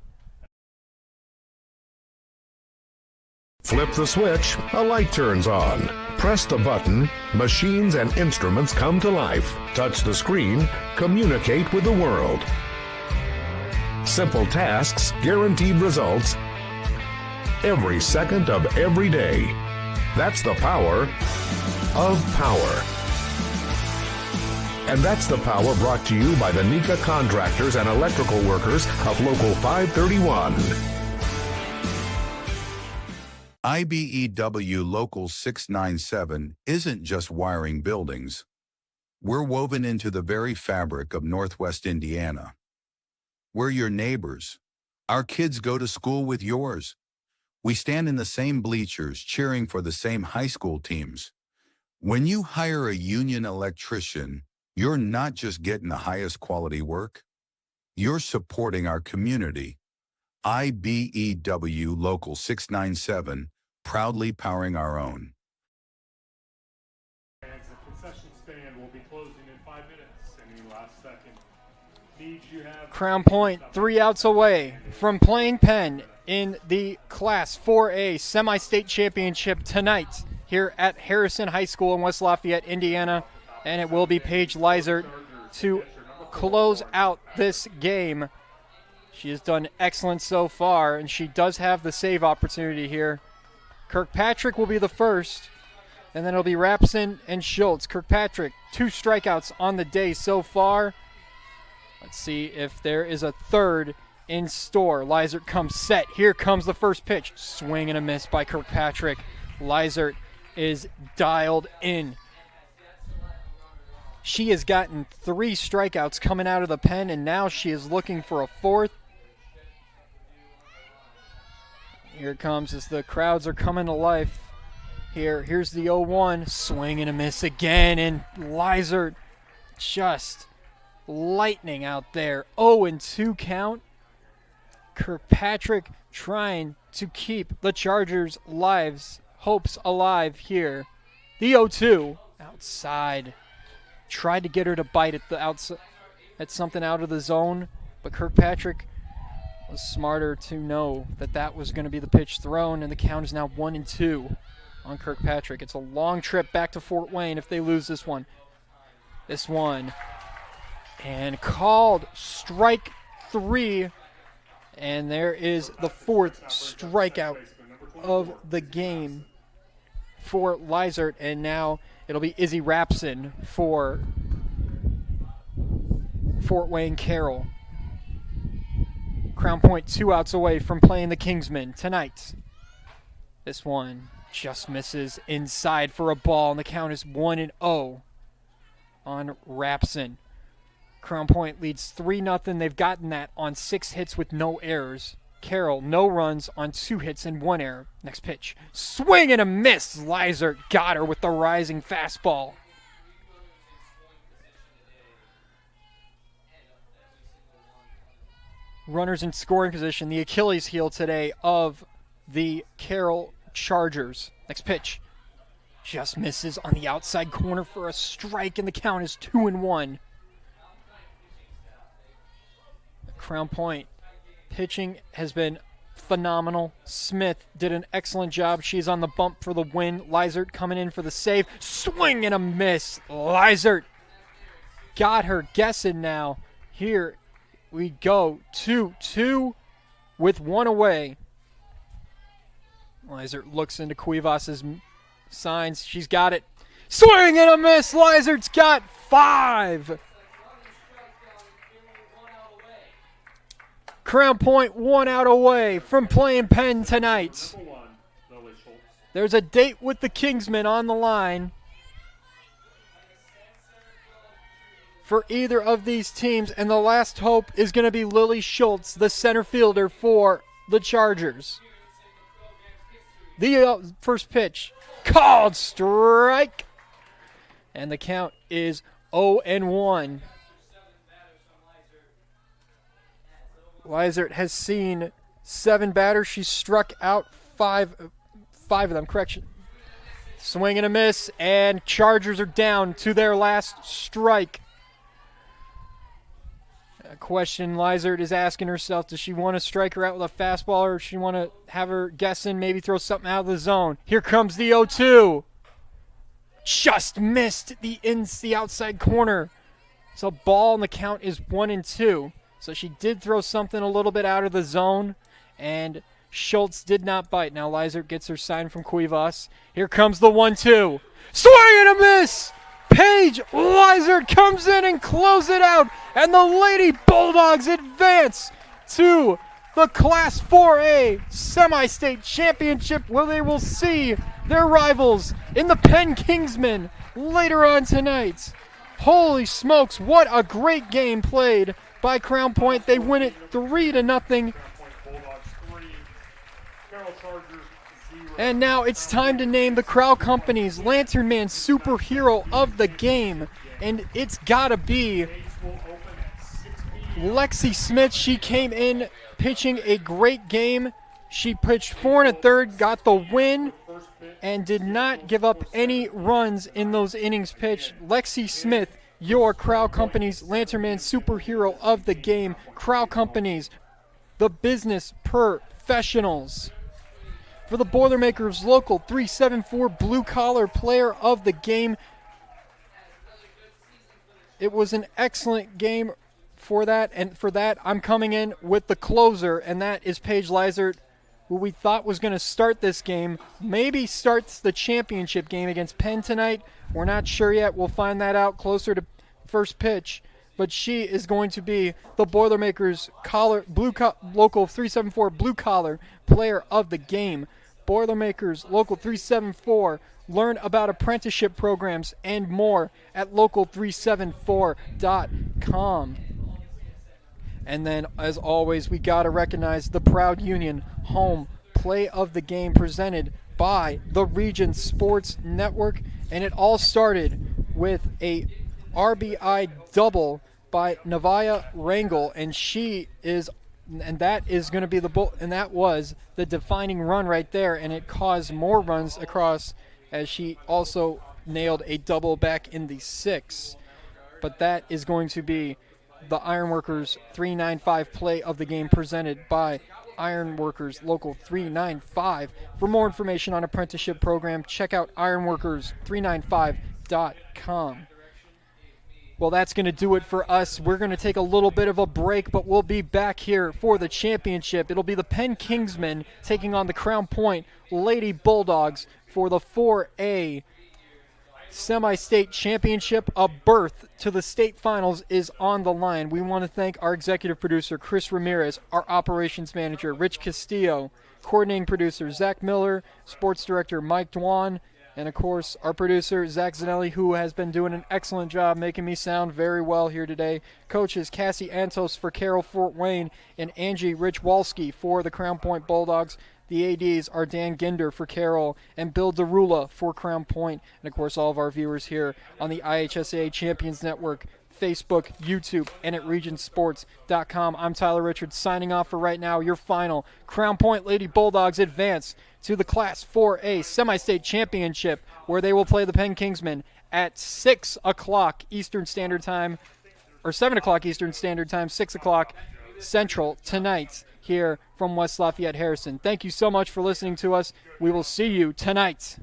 Flip the switch, a light turns on. Press the button, machines and instruments come to life. Touch the screen, communicate with the world. Simple tasks, guaranteed results, every second of every day. That's the power of power. And that's the power brought to you by the NECA contractors and electrical workers of Local 531. IBEW Local 697 isn't just wiring buildings. We're woven into the very fabric of Northwest Indiana. We're your neighbors. Our kids go to school with yours. We stand in the same bleachers cheering for the same high school teams. When you hire a union electrician, you're not just getting the highest quality work. You're supporting our community. IBEW Local 697, proudly powering our own. The concession stand will be closing in 5 minutes. Any last second needs you have. Crown Point 3 outs away from playing Penn in the Class 4A Semi-State Championship tonight here at Harrison High School in West Lafayette, Indiana. And it will be Paige Lizert to close out this game. She has done excellent so far, and she does have the save opportunity here. Kirkpatrick will be the first, and then it'll be Rapson and Schultz. Kirkpatrick, 2 strikeouts on the day so far. Let's see if there is a third in store. Lizert comes set. Here comes the first pitch. Swing and a miss by Kirkpatrick. Lizert is dialed in. She has gotten 3 strikeouts coming out of the pen, and now she is looking for a 4th. Here it comes as the crowds are coming to life. Here's the 0-1. Swing and a miss again, and Lizert just lightning out there. 0-2 count. Kirkpatrick trying to keep the Chargers' hopes alive here. The 0-2 outside. Tried to get her to bite at the outside, at something out of the zone, but Kirkpatrick was smarter to know that that was going to be the pitch thrown, and the count is now 1-2 on Kirkpatrick. It's a long trip back to Fort Wayne if they lose this one. This one, and called strike 3, and there is the 4th strikeout of the game for Lizert, and now it'll be Izzy Rapson for Fort Wayne Carroll. Crown Point 2 outs away from playing the Kingsmen tonight. This one just misses inside for a ball, and the count is 1-0 on Rapson. Crown Point leads 3-0. They've gotten that on 6 hits with no errors. Carroll, no runs on 2 hits and 1 error. Next pitch. Swing and a miss. Lizert got her with the rising fastball. Runners in scoring position. The Achilles heel today of the Carroll Chargers. Next pitch. Just misses on the outside corner for a strike, and the count is 2-1. Crown Point pitching has been phenomenal. Smith did an excellent job. She's on the bump for the win. Lizert coming in for the save. Swing and a miss. Lizert got her guessing now. Here we go. 2-2 with one away. Lizert looks into Cuevas's signs. She's got it. Swing and a miss. Lizert's got 5. Crown Point 1 out away from playing Penn tonight. There's a date with the Kingsmen on the line for either of these teams, and the last hope is going to be Lily Schultz, the center fielder for the Chargers. The first pitch, called strike, and the count is 0-1. Lizert has seen 7 batters. She's struck out 5 of them. Correction. Swing and a miss, and Chargers are down to their last strike. A question Lizert is asking herself, does she want to strike her out with a fastball, or does she want to have her guessing, maybe throw something out of the zone? Here comes the 0-2. Just missed the outside corner. So ball, and the count is 1-2. So she did throw something a little bit out of the zone, and Schultz did not bite. Now Lizert gets her sign from Cuevas. Here comes the 1-2. Swing and a miss! Paige Lizert comes in and closes it out, and the Lady Bulldogs advance to the Class 4A Semi-State Championship, where they will see their rivals in the Penn Kingsmen later on tonight. Holy smokes, what a great game played by Crown Point. They win it 3-0. And now it's time to name the Carroll Company's Lantern Man superhero of the game. And it's gotta be Lexi Smith. She came in pitching a great game. She pitched 4 1/3, got the win, and did not give up any runs in those innings pitched. Lexi Smith, your Carroll Company's Lantern Man superhero of the game. Carroll Company's, the business professionals. For the Boilermakers Local 374 Blue Collar Player of the Game. It was an excellent game for that, and for that I'm coming in with the closer, and that is Paige Lizert, who we thought was going to start this game, maybe starts the championship game against Penn tonight. We're not sure yet. We'll find that out closer to first pitch. But she is going to be the Boilermakers Local 374 Blue Collar Player of the Game. Boilermakers Local 374. Learn about apprenticeship programs and more at local374.com. And then, as always, we got to recognize the Proud Union Home Play of the Game presented by the Region Sports Network. And it all started with a RBI double by Navaya Rangel, and that is going to be that was the defining run right there, and it caused more runs across as she also nailed a double back in the 6th. But that is going to be the Ironworkers 395 play of the game presented by Ironworkers Local 395. For more information on apprenticeship program, check out ironworkers395.com. Well, that's going to do it for us. We're going to take a little bit of a break, but we'll be back here for the championship. It'll be the Penn Kingsmen taking on the Crown Point Lady Bulldogs for the 4A Semi-State Championship. A berth to the state finals is on the line. We want to thank our executive producer, Chris Ramirez, our operations manager, Rich Castillo, coordinating producer, Zach Miller, sports director, Mike Dwan, and, of course, our producer, Zach Zanelli, who has been doing an excellent job making me sound very well here today. Coaches, Cassie Antos for Carroll Fort Wayne and Angie Rich-Walski for the Crown Point Bulldogs. The ADs are Dan Ginder for Carroll and Bill Derula for Crown Point. And, of course, all of our viewers here on the IHSA Champions Network, Facebook, YouTube, and at regionsports.com. I'm Tyler Richards signing off for right now. Your final Crown Point Lady Bulldogs advance to the Class 4A Semi-State Championship, where they will play the Penn Kingsmen at 6 o'clock Eastern Standard Time, or 7 o'clock Eastern Standard Time, 6 o'clock Central tonight here from West Lafayette Harrison. Thank you so much for listening to us. We will see you tonight.